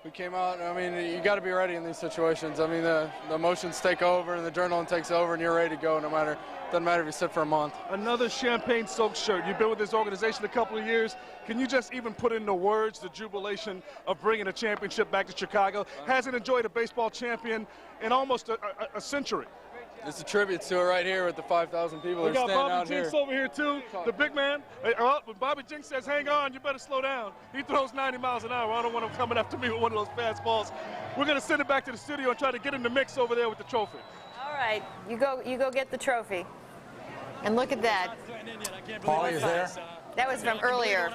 S9: We came out, I mean, you got to be ready in these situations. I mean, the emotions take over and the adrenaline takes over, and you're ready to go doesn't matter if you sit for a month.
S16: Another champagne-soaked shirt. You've been with this organization a couple of years. Can you just even put into words the jubilation of bringing a championship back to Chicago? Hasn't enjoyed a baseball champion in almost a century.
S9: It's a tribute to it right here with the 5,000 people that are standing out here.
S16: We got Bobby Jenks over here, too, the big man. When Bobby Jenks says, hang on, you better slow down. He throws 90 miles an hour. I don't want him coming after me with one of those fastballs. We're going to send it back to the studio and try to get in the mix over there with the trophy.
S3: All right, you go get the trophy. And look at that.
S4: Paulie is there.
S3: That was from earlier,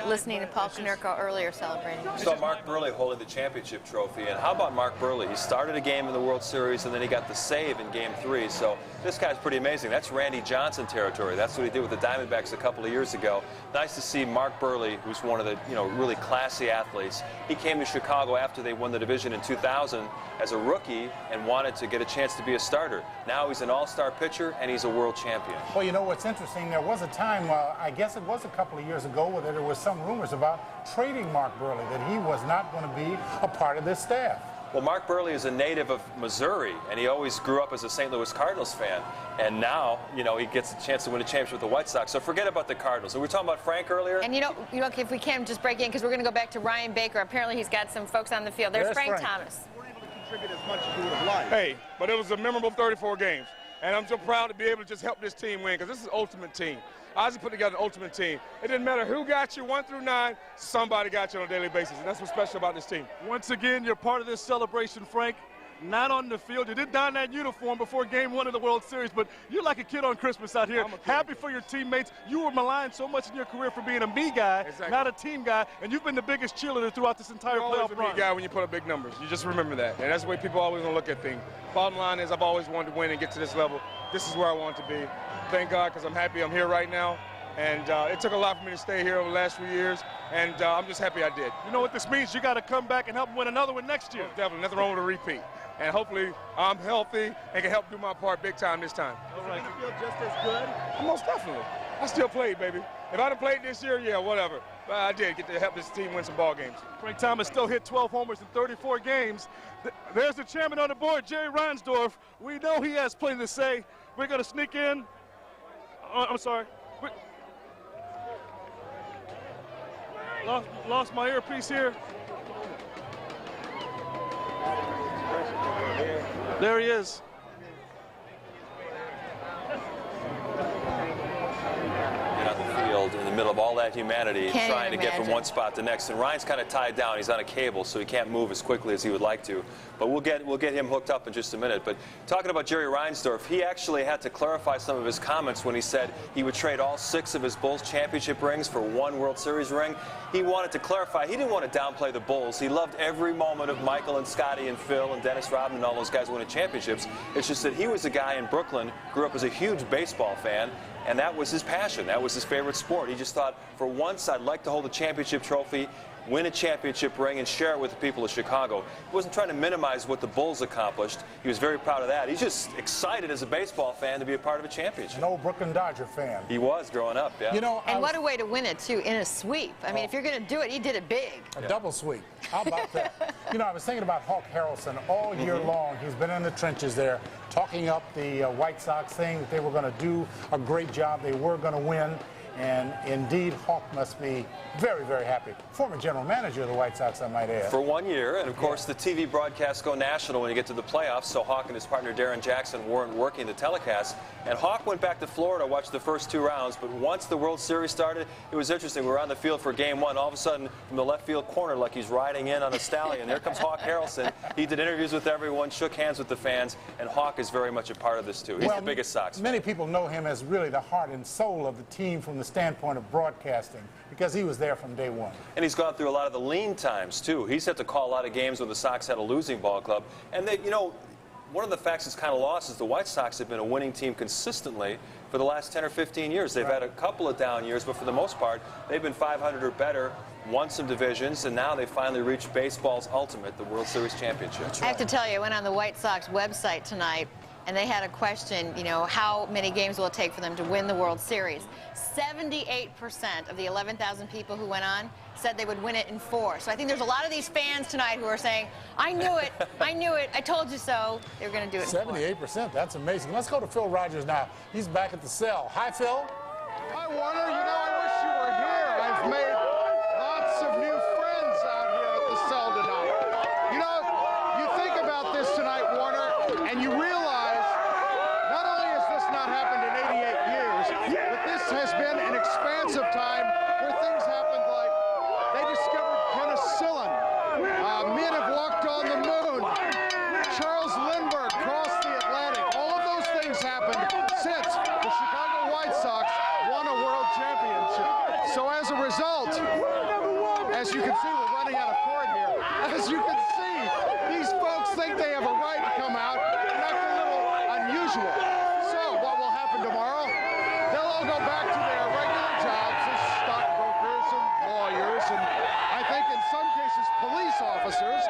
S3: listening to Paul Konerko earlier celebrating.
S11: We saw Mark Burley holding the championship trophy, and how about Mark Burley? He started a game in the World Series, and then he got the save in Game 3, so this guy's pretty amazing. That's Randy Johnson territory. That's what he did with the Diamondbacks a couple of years ago. Nice to see Mark Burley, who's one of the really classy athletes. He came to Chicago after they won the division in 2000 as a rookie and wanted to get a chance to be a starter. Now he's an all-star pitcher, and he's a world champion.
S4: Well, you know what's interesting? There was a time, I guess it was a couple of years ago, where there were some rumors about trading Mark Burley, that he was not going to be a part of this staff.
S11: Well, Mark Burley is a native of Missouri, and he always grew up as a St. Louis Cardinals fan. And now, he gets a chance to win a championship with the White Sox. So forget about the Cardinals. And we were talking about Frank earlier.
S3: And if we can just break in, because we're going to go back to Ryan Baker. Apparently, he's got some folks on the field. There's Frank Thomas.
S10: Contribute as much as you would have liked.
S23: Hey, but it was a memorable 34 games. And I'm so proud to be able to just help this team win, because this is the ultimate team. Ozzie put together an ultimate team. It didn't matter who got you 1 through 9, somebody got you on a daily basis, and that's what's special about this team.
S16: Once again, you're part of this celebration, Frank. Not on the field. You did don that uniform before Game 1 of the World Series, but you're like a kid on Christmas out here. Happy for your teammates. You were maligned so much in your career for being a me guy, not a team guy, and you've been the biggest cheerleader throughout this entire playoff run.
S23: You're a me guy when you put up big numbers. You just remember that, and that's the way people always want to look at things. Bottom line is, I've always wanted to win and get to this level. This is where I want to be. Thank God, because I'm happy I'm here right now. And it took a lot for me to stay here over the last few years, and I'm just happy I did.
S16: You know what this means? You got to come back and help win another one next year.
S23: Definitely, nothing wrong with a repeat. And hopefully I'm healthy and can help do my part big time this time.
S10: All right. You feel just as good?
S23: Most definitely. I still played, baby. If I'd have played this year, yeah, whatever. But I did get to help this team win some ball games.
S16: Frank Thomas still hit 12 homers in 34 games. There's the chairman on the board, Jerry Reinsdorf. We know he has plenty to say. We're going to sneak in. I'm sorry. Lost my earpiece here. There he is.
S11: On the field in the middle of all that humanity,
S3: Can't
S11: trying to
S3: even
S11: get from
S3: imagine.
S11: one spot to the next. And Ryan's kind of tied down. He's on a cable, so he can't move as quickly as he would like to. But we'll get him hooked up in just a minute. But talking about Jerry Reinsdorf, he actually had to clarify some of his comments when he said he would trade all 6 of his Bulls championship rings for 1 World Series ring. He wanted to clarify. He didn't want to downplay the Bulls. He loved every moment of Michael and Scotty and Phil and Dennis Rodman and all those guys winning championships. It's just that he was a guy in Brooklyn, grew up as a huge baseball fan, and that was his passion. That was his favorite sport. He just thought, for once, I'd like to hold a championship trophy, win a championship ring, and share it with the people of Chicago. He wasn't trying to minimize what the Bulls accomplished. He was very proud of that. He's just excited as a baseball fan to be a part of a championship.
S4: An old Brooklyn Dodger fan.
S11: He was growing up, yeah.
S3: And what a way to win it, too, in a sweep. I mean, if you're going to do it, he did it big.
S4: A double sweep. How about that? I was thinking about Hawk Harrelson all year long. He's been in the trenches there, talking up the White Sox, saying that they were going to do a great job. They were going to win. And indeed, Hawk must be very, very happy. Former general manager of the White Sox, I might add.
S11: For 1 year, and of course the TV broadcasts go national when you get to the playoffs, so Hawk and his partner Darren Jackson weren't working the telecast. And Hawk went back to Florida, watched the first 2 rounds, but once the World Series started, it was interesting. We were on the field for Game 1. All of a sudden, from the left field corner, like he's riding in on a stallion, there comes Hawk Harrelson. He did interviews with everyone, shook hands with the fans, and Hawk is very much a part of this too. He's the biggest Sox fan.
S4: Many people know him as really the heart and soul of the team from the standpoint of broadcasting because he was there from day one.
S11: And he's gone through a lot of the lean times, too. He's had to call a lot of games when the Sox had a losing ball club. And they, you know, one of the facts that's kind of lost is the White Sox have been a winning team consistently for the last 10 or 15 years. They've had a couple of down years, but for the most part, they've been 500 or better, won some divisions, and now they finally reached baseball's ultimate, the World Series championship.
S3: I have to tell you, I went on the White Sox website tonight, and they had a question, you know, how many games will it take for them to win the World Series? 78% of the 11,000 people who went on said they would win it in 4. So I think there's a lot of these fans tonight who are saying, I knew it, I knew it, I told you so. They were going to do it in 4.
S4: 78%, that's amazing. Let's go to Phil Rogers now. He's back at the cell. Hi, Phil.
S5: Hi, Warner. You know, I wish you were here. I've made lots of new friends out here at the cell tonight. You know, you think about this tonight, Warner, and you realize not only has this not happened in 88 years, but this has been an expansive time where things happened like they discovered penicillin. Men have walked on the moon. Charles Lindbergh crossed the Atlantic. All of those things happened since the Chicago White Sox won a world championship. So as a result, as you can see, we're running out of cord here. As you can see, these folks think they have a right to come out and act a little unusual. So what will happen tomorrow? They'll all go back to their regular jobs as stockbrokers and lawyers, and I think in some cases police officers.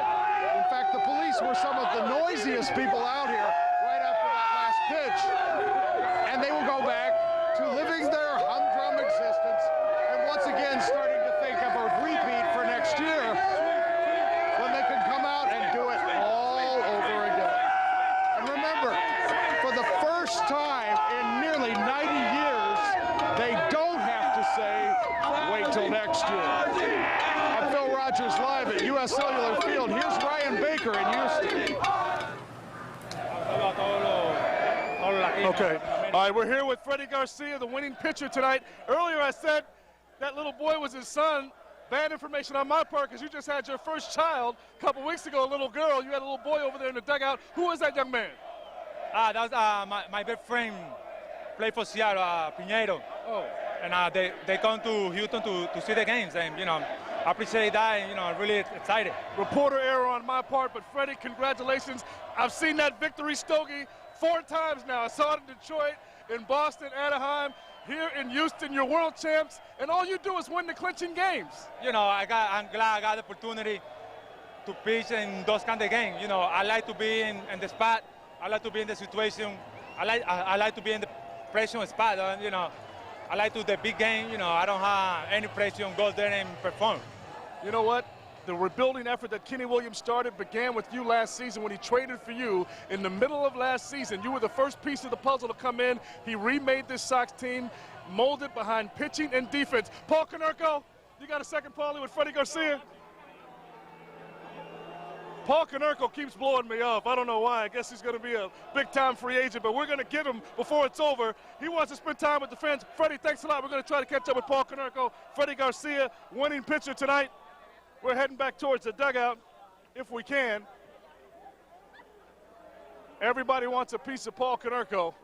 S5: In fact, the police were some of the noisiest people out here right after that last pitch. And they will go back to living their humdrum existence and once again starting to think of a repeat for next year when they can come out and do it all over again. And remember, for the first time in nearly 90 years, they don't have to say, wait till next year. I'm Phil Rogers live at U.S. Cellular Field. Here's Ryan Baker in Houston.
S16: Okay. All right, we're here with Freddie Garcia, the winning pitcher tonight. Earlier I said that little boy was his son. Bad information on my part because you just had your first child a couple weeks ago, a little girl. You had a little boy over there in the dugout. Who was that young man?
S2: That was my best friend, played for Seattle, Piñeiro.
S16: Oh.
S2: And they come to Houston to see the games, and, you know, I appreciate that, and, you know, I'm really excited.
S16: Reporter error on my part, but Freddie, congratulations. I've seen that victory stogie 4 times now. I saw it in Detroit, in Boston, Anaheim, here in Houston. You're world champs, and all you do is win the clinching games.
S2: You know, I'm glad I got the opportunity to pitch in those kind of games. You know, I like to be in the spot. I like to be in the situation. I like to be in the pressure spot. You know, I like to do the big game. You know, I don't have any pressure on go there and perform.
S16: You know what? The rebuilding effort that Kenny Williams started began with you last season when he traded for you in the middle of last season. You were the first piece of the puzzle to come in. He remade this Sox team, molded behind pitching and defense. Paul Konerko, you got a second, Paulie, with Freddie Garcia? Paul Konerko keeps blowing me off. I don't know why. I guess he's going to be a big-time free agent, but we're going to get him before it's over. He wants to spend time with the fans. Freddie, thanks a lot. We're going to try to catch up with Paul Konerko. Freddie Garcia, winning pitcher tonight. We're heading back towards the dugout, if we can. Everybody wants a piece of Paul Konerko.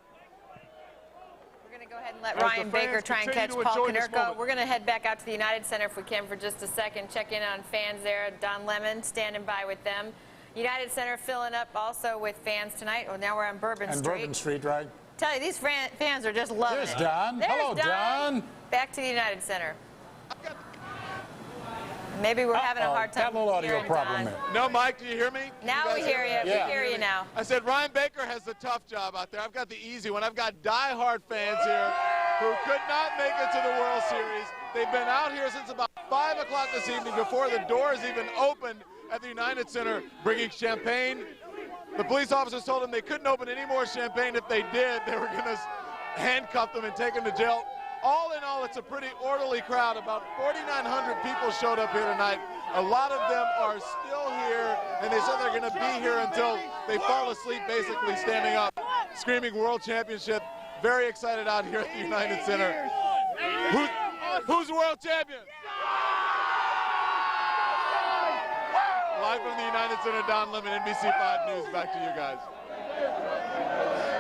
S3: We're going to go ahead and let Ryan Baker try and catch Paul Konerko. We're going to head back out to the United Center if we can for just a second. Check in on fans there. Don Lemon standing by with them. United Center filling up also with fans tonight. Well, now we're on Bourbon Street.
S4: And Bourbon Street, right?
S3: Tell you, these fans are just loving it.
S4: There's Don. Hello, Don.
S3: Back to the United Center. Maybe we're having a hard time.
S4: Got a little audio problem there.
S1: No, Mike, do you hear me?
S3: Now we hear you.
S1: Yeah.
S3: We hear you now.
S1: I said Ryan Baker has the tough job out there. I've got the easy one. I've got diehard fans here who could not make it to the World Series. They've been out here since about 5 o'clock this evening before the doors even opened at the United Center, bringing champagne. The police officers told them they couldn't open any more champagne. If they did, they were going to handcuff them and take them to jail. All in all, it's a pretty orderly crowd. About 4,900 people showed up here tonight. A lot of them are still here, and they said they're going to be here until they fall asleep, basically standing up, screaming World Championship. Very excited out here at the United Center. Who's world champion? Live from the United Center, Don Lemon, NBC 5 News. Back to you guys.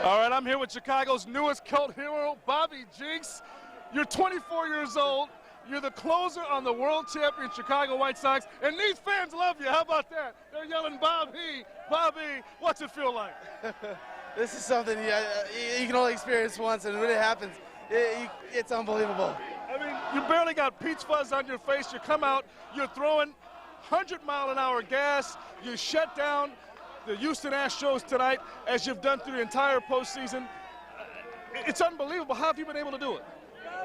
S16: All right, I'm here with Chicago's newest cult hero, Bobby Jinks. You're 24 years old. You're the closer on the world champion Chicago White Sox, and these fans love you. How about that? They're yelling, Bobby, Bobby. What's it feel like?
S12: This is something you can only experience once, and when it happens, it's unbelievable.
S16: I mean, you barely got peach fuzz on your face. You come out, you're throwing 100-mile-an-hour gas. You shut down the Houston Astros tonight, as you've done through the entire postseason. It's unbelievable. How have you been able to do it?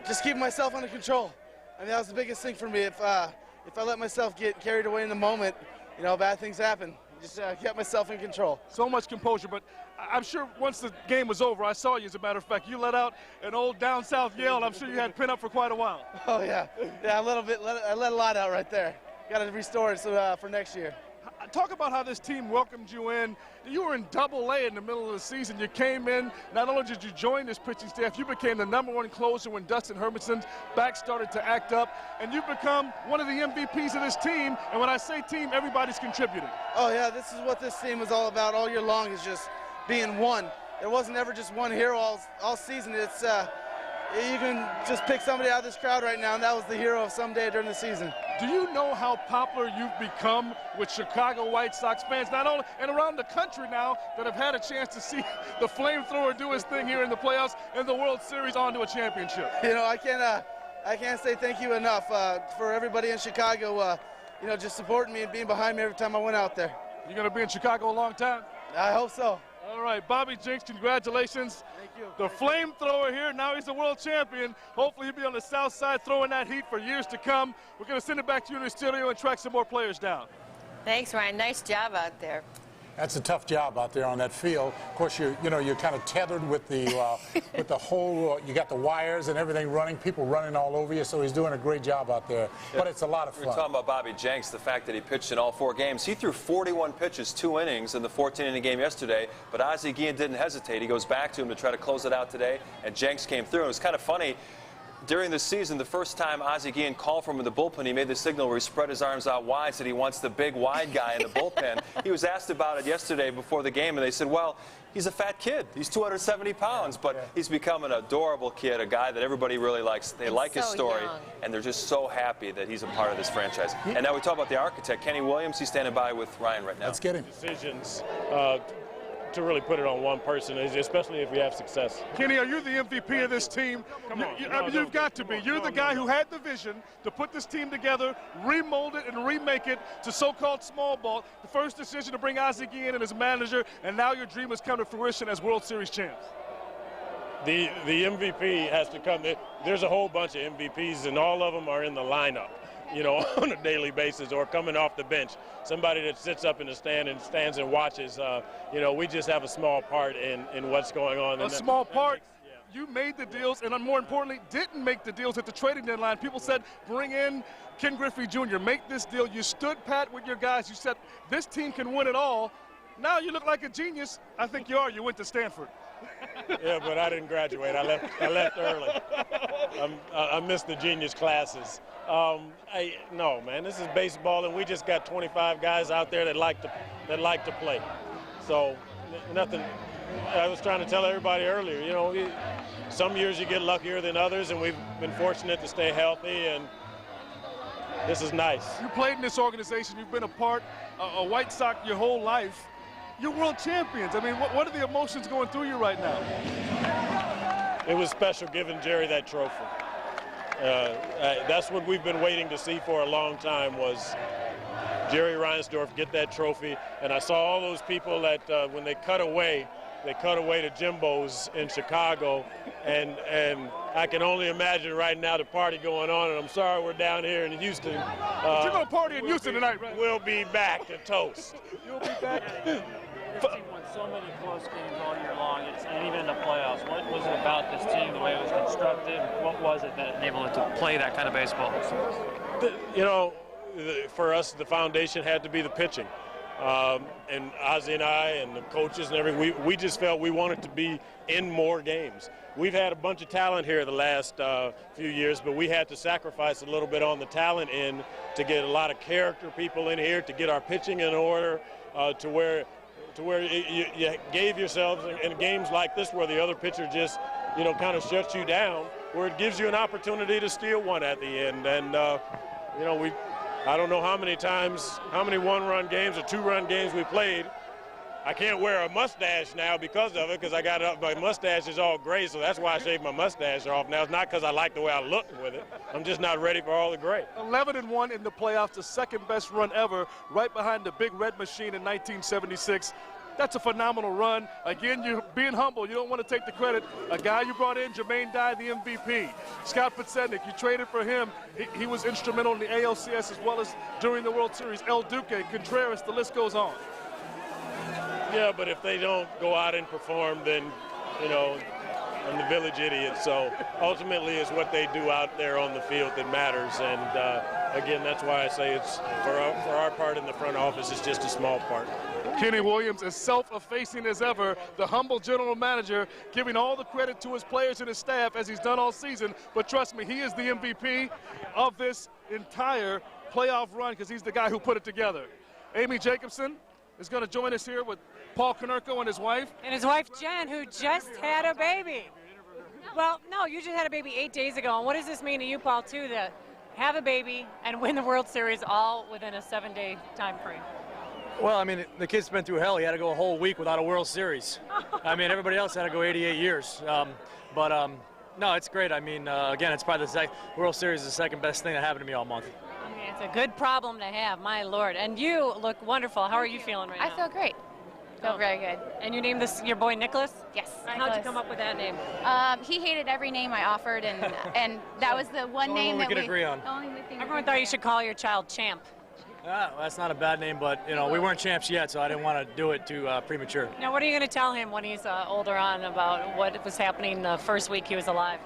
S12: Just keeping myself under control. I mean, that was the biggest thing for me. If I let myself get carried away in the moment, you know, bad things happen. Just kept myself in control.
S16: So much composure, but I'm sure once the game was over, I saw you, as a matter of fact, you let out an old down south yell, and I'm sure you had pent up for quite a while.
S12: Oh, yeah. Yeah, a little bit. I let a lot out right there. Got to restore it for next year.
S16: Talk about how this team welcomed you in. You were in Double-A in the middle of the season. You came in, not only did you join this pitching staff, you became the #1 closer when Dustin Hermanson's back started to act up, and you've become one of the MVPs of this team. And when I say team, everybody's contributing.
S12: Oh, yeah, this is what this team is all about all year long, is just being one. There wasn't ever just one hero all season. It's you can just pick somebody out of this crowd right now, and that was the hero of some day during the season.
S16: Do you know how popular you've become with Chicago White Sox fans, not only and around the country now, that have had a chance to see the flamethrower do his thing here in the playoffs and the World Series on to a championship?
S12: You know, I can't say thank you enough for everybody in Chicago, you know, just supporting me and being behind me every time I went out there.
S16: You're going to be in Chicago a long time?
S12: I hope so.
S16: All right, Bobby Jenks, congratulations.
S12: Thank you.
S16: The flamethrower here, now he's a world champion. Hopefully he'll be on the south side throwing that heat for years to come. We're going to send it back to you in the studio and track some more players down.
S3: Thanks, Ryan. Nice job out there.
S4: That's a tough job out there on that field. Of course, you're kind of tethered with the whole. You got the wires and everything running, people running all over you. So he's doing a great job out there. But it's a lot of fun.
S11: We're talking about Bobby Jenks, the fact that he pitched in all 4 games. He threw 41 pitches, 2 innings in the 14-inning game yesterday. But Ozzie Guillen didn't hesitate. He goes back to him to try to close it out today, and Jenks came through. It was kind of funny. During the season, the first time Ozzie Guillen called from the bullpen, he made the signal where he spread his arms out wide, said he wants the big, wide guy in the bullpen. He was asked about it yesterday before the game, and they said, well, he's a fat kid. He's 270 pounds, but he's become an adorable kid, a guy that everybody really likes. They like his story, and they're just so happy that he's a part of this franchise. And now we talk about the architect, Kenny Williams. He's standing by with Ryan right now.
S4: Let's get him.
S14: Decisions to really put it on one person, especially if we have success.
S16: Kenny, are you the MVP of this team?
S14: Come on.
S16: You've got to be. You're the guy who had the vision to put this team together, remold it, and remake it to so-called small ball. The first decision to bring Ozzie Guillen in as manager, and now your dream has come to fruition as World Series champs.
S14: The MVP has to come. There's a whole bunch of MVPs, and all of them are in the lineup, you know, on a daily basis or coming off the bench. Somebody that sits up in the stands and watches. You know, we just have a small part in what's going on.
S16: A small part. You made the deals, and more importantly, didn't make the deals at the trading deadline. People said, bring in Ken Griffey Jr., make this deal. You stood pat with your guys. You said, this team can win it all. Now you look like a genius. I think you are. You went to Stanford.
S14: Yeah, but I didn't graduate. I left early. I missed the genius classes. No, man, this is baseball, and we just got 25 guys out there that like to play. So nothing. I was trying to tell everybody earlier, you know, some years you get luckier than others, and we've been fortunate to stay healthy, and this is nice.
S16: You played in this organization. You've been a White Sox your whole life. You're world champions. I mean, what are the emotions going through you right now?
S14: It was special giving Jerry that trophy. That's what we've been waiting to see for a long time, was Jerry Reinsdorf get that trophy. And I saw all those people that when they cut away to Jimbo's in Chicago, and I can only imagine right now the party going on, and I'm sorry we're down here in Houston.
S16: But you're going to party in Houston tonight, right?
S14: We'll be back to toast.
S16: You'll be back.
S15: This team won so many close games all year long, and even in the playoffs. What was it about this team, the way it was constructed? What was it that enabled it to play that kind of baseball?
S14: You know, for us, the foundation had to be the pitching. And Ozzie and I and the coaches and everything, we just felt we wanted to be in more games. We've had a bunch of talent here the last few years, but we had to sacrifice a little bit on the talent end to get a lot of character people in here, to get our pitching in order, to where you gave yourselves in games like this where the other pitcher just, you know, kind of shuts you down. where it gives you an opportunity to steal one at the end. And, you know, I don't know how many times, how many one-run games or two-run games we played. I can't wear a mustache now because of it, because I got my mustache is all gray, so that's why I shaved my mustache off now. It's not because I like the way I look with it. I'm just not ready for all the gray.
S16: 11-1 in the playoffs, the second best run ever, right behind the Big Red Machine in 1976. That's a phenomenal run. Again, you're being humble. You don't want to take the credit. A guy you brought in, Jermaine Dye, the MVP. Scott Podsednik, you traded for him. He was instrumental in the ALCS as well as during the World Series. El Duque, Contreras, the list goes on.
S14: Yeah, but if they don't go out and perform, then, you know, I'm the village idiot. So ultimately it's what they do out there on the field that matters. And again, that's why I say it's for our part in the front office, it's just a small part.
S16: Kenny Williams is self-effacing as ever, the humble general manager, giving all the credit to his players and his staff as he's done all season. But trust me, he is the MVP of this entire playoff run because he's the guy who put it together. Amy Jacobson is going to join us here with Paul Konerko and his wife.
S8: And his wife, Jen, who just had a baby. Well, no, you just had a baby 8 days ago. And what does this mean to you, Paul, too, to have a baby and win the World Series all within a 7-day time frame?
S13: Well, I mean, the kid's been through hell. He had to go a whole week without a World Series. I mean, everybody else had to go 88 years. No, it's great. I mean, again, it's probably the World Series is the second best thing that happened to me all month.
S8: I mean, it's a good problem to have, my Lord. And you look wonderful. How are you feeling right now?
S20: I feel great. Feel very good.
S8: And you named this your boy Nicholas?
S20: Yes.
S8: How'd you come up with that name?
S20: He hated every name I offered, and that was the one name that
S13: we could agree on.
S8: Everyone thought you should call your child Champ.
S13: Well, that's not a bad name, but, you know, we weren't champs yet, so I didn't want to do it too premature.
S8: Now, what are you going to tell him when he's older on about what was happening the first week he was alive?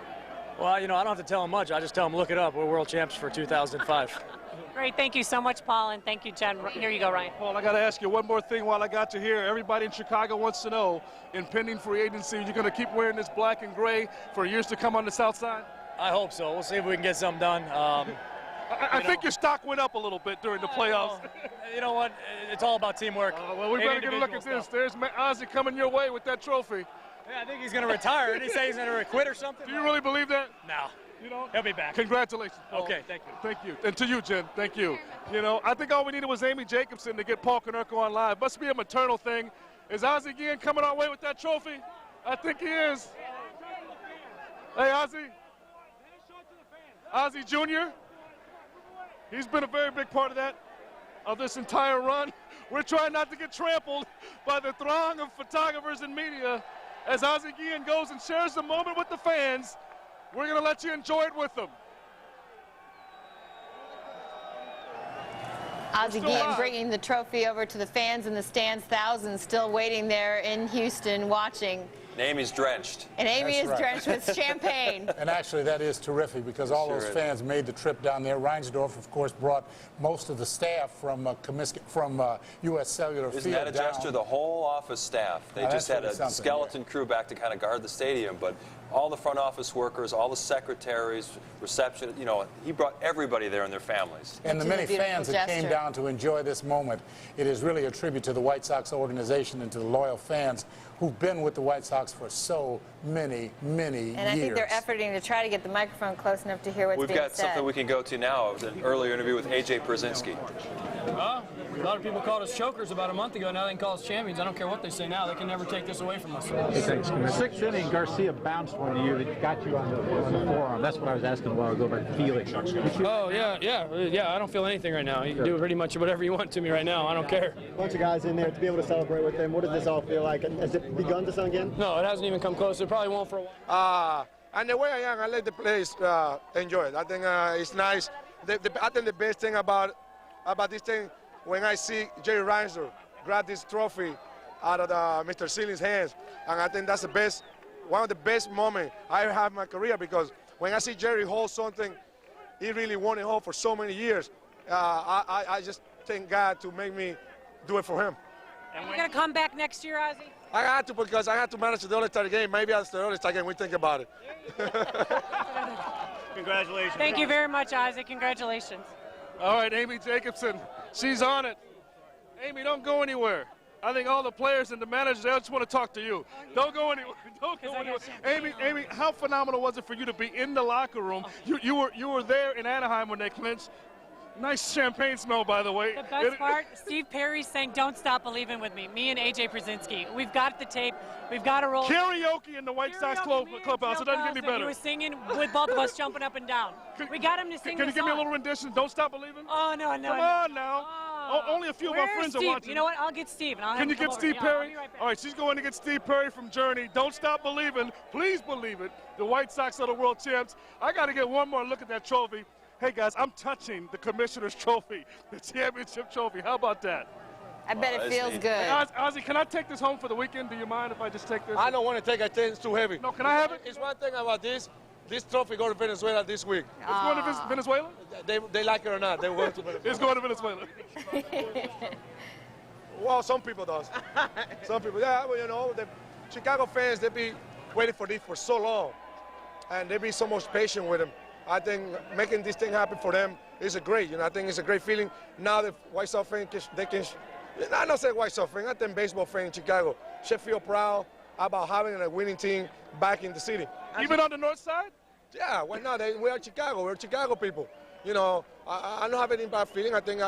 S13: Well, you know, I don't have to tell him much. I just tell him, look it up. We're world champs for 2005.
S8: Great. Thank you so much, Paul, and thank you, Jen. Here you go, Ryan.
S16: Paul, I got to ask you one more thing while I got you here. Everybody in Chicago wants to know, in pending free agency, you're going to keep wearing this black and gray for years to come on the South Side?
S13: I hope so. We'll see if we can get something done.
S16: I think your stock went up a little bit during the playoffs.
S13: You know what? It's all about teamwork.
S16: Well, we better get a look at this. There's Ozzie coming your way with that trophy.
S13: Yeah, I think he's going to retire. Did he say he's going to quit or something?
S16: Do you really believe that?
S13: No.
S16: You know?
S13: He'll be back.
S16: Congratulations, Paul.
S13: Okay, thank you.
S16: Thank you. And to you, Jen, thank you. You know, I think all we needed was Amy Jacobson to get Paul Konerko on live. Must be a maternal thing. Is Ozzie again coming our way with that trophy? I think he is. Hey, Ozzie. Ozzie Jr., he's been a very big part of this entire run. We're trying not to get trampled by the throng of photographers and media as Ozzie Guillen goes and shares the moment with the fans. We're going to let you enjoy it with them.
S3: Ozzie Guillen bringing the trophy over to the fans in the stands, thousands still waiting there in Houston watching.
S11: And Amy's drenched.
S3: And Amy is drenched with champagne.
S4: And actually, that is terrific because all those fans made the trip down there. Reinsdorf, of course, brought most of the staff from U.S. Cellular Field.
S11: Isn't that a gesture? The whole office staff. They just had a skeleton crew back to kind of guard the stadium, but all the front office workers, all the secretaries, reception, you know, he brought everybody there and their families.
S4: And the many fans that came down to enjoy this moment, it is really a tribute to the White Sox organization and to the loyal fans who've been with the White Sox for so many, many years.
S3: And I think they're efforting to try to get the microphone close enough to hear what's being said.
S11: We've got something we can go to now. It was an earlier interview with A.J. Brzezinski.
S24: Well, a lot of people called us chokers about a month ago. Now they can call us champions. I don't care what they say now. They can never take this away from us.
S25: Sixth inning, Garcia bounced one to you that got you on the forearm. That's what I was asking a while ago about feeling.
S24: Oh, yeah. I don't feel anything right now. You can do pretty much whatever you want to me right now. I don't care.
S10: A bunch of guys in there to be able to celebrate with them. What does this all feel like? Has it begun to sink in?
S24: No, it hasn't even come close. It probably won't for a while.
S22: And the way I am, I let the players enjoy it. I think it's nice. I think the best thing about this thing, when I see Jerry Reinsdorf grab this trophy out of Mr. Seeling's hands, and I think that's the best, one of the best moments I have in my career, because when I see Jerry hold something, he really wanted to hold for so many years. I just thank God to make me do it for him.
S8: Are you going to come back next year, Ozzie?
S22: I had to, because I had to manage the All-Star game. Maybe after the All-Star game, we think about it.
S10: Congratulations.
S8: Thank you very much, Ozzie. Congratulations.
S16: All right, Amy Jacobson, she's on it. Amy, don't go anywhere. I think all the players and the managers, they just want to talk to you. Don't go anywhere. Don't go anywhere. Amy, how phenomenal was it for you to be in the locker room? You were there in Anaheim when they clinched. Nice champagne smell, by the way.
S8: The best part, Steve Perry sang "Don't Stop Believing" with me and AJ Przinsky. We've got the tape. We've got to roll.
S16: Karaoke in the White Sox clubhouse. It doesn't get any better.
S8: He was singing with both of us jumping up and down. We got him to sing.
S16: Can you give me a little rendition? Don't Stop Believing.
S8: Oh no.
S16: Come on now. Only a few of our friends are watching.
S8: You know what? I'll get Steve. And I'll
S16: Can you get Steve Perry?
S8: I'll be right back.
S16: All right, she's going to get Steve Perry from Journey. Don't Stop Believing. Please believe it. The White Sox are the world champs. I got to get one more look at that trophy. Hey, guys, I'm touching the commissioner's trophy, the championship trophy. How about that?
S3: I bet it feels good.
S16: Hey, Ozzie, can I take this home for the weekend? Do you mind if I just take this?
S6: I don't want to take it. I think it's too heavy.
S16: No, can I have it?
S6: It's one thing about this. This trophy go to Venezuela this week.
S16: It's going to Venezuela?
S6: They like it or not. They go to Venezuela.
S16: It's going to Venezuela.
S6: Well, some people does. Some people, yeah. Well, you know, the Chicago fans, they be waiting for this for so long, and they be so much patient with them. I think making this thing happen for them is a great. You know, I think it's a great feeling. Now the White Sox fans, they can. I don't say White Sox fan. I think baseball fan in Chicago should feel proud about having a winning team back in the city.
S16: Even on the north side?
S6: Yeah, why not? We are Chicago. We're Chicago people. You know, I don't have any bad feeling. I think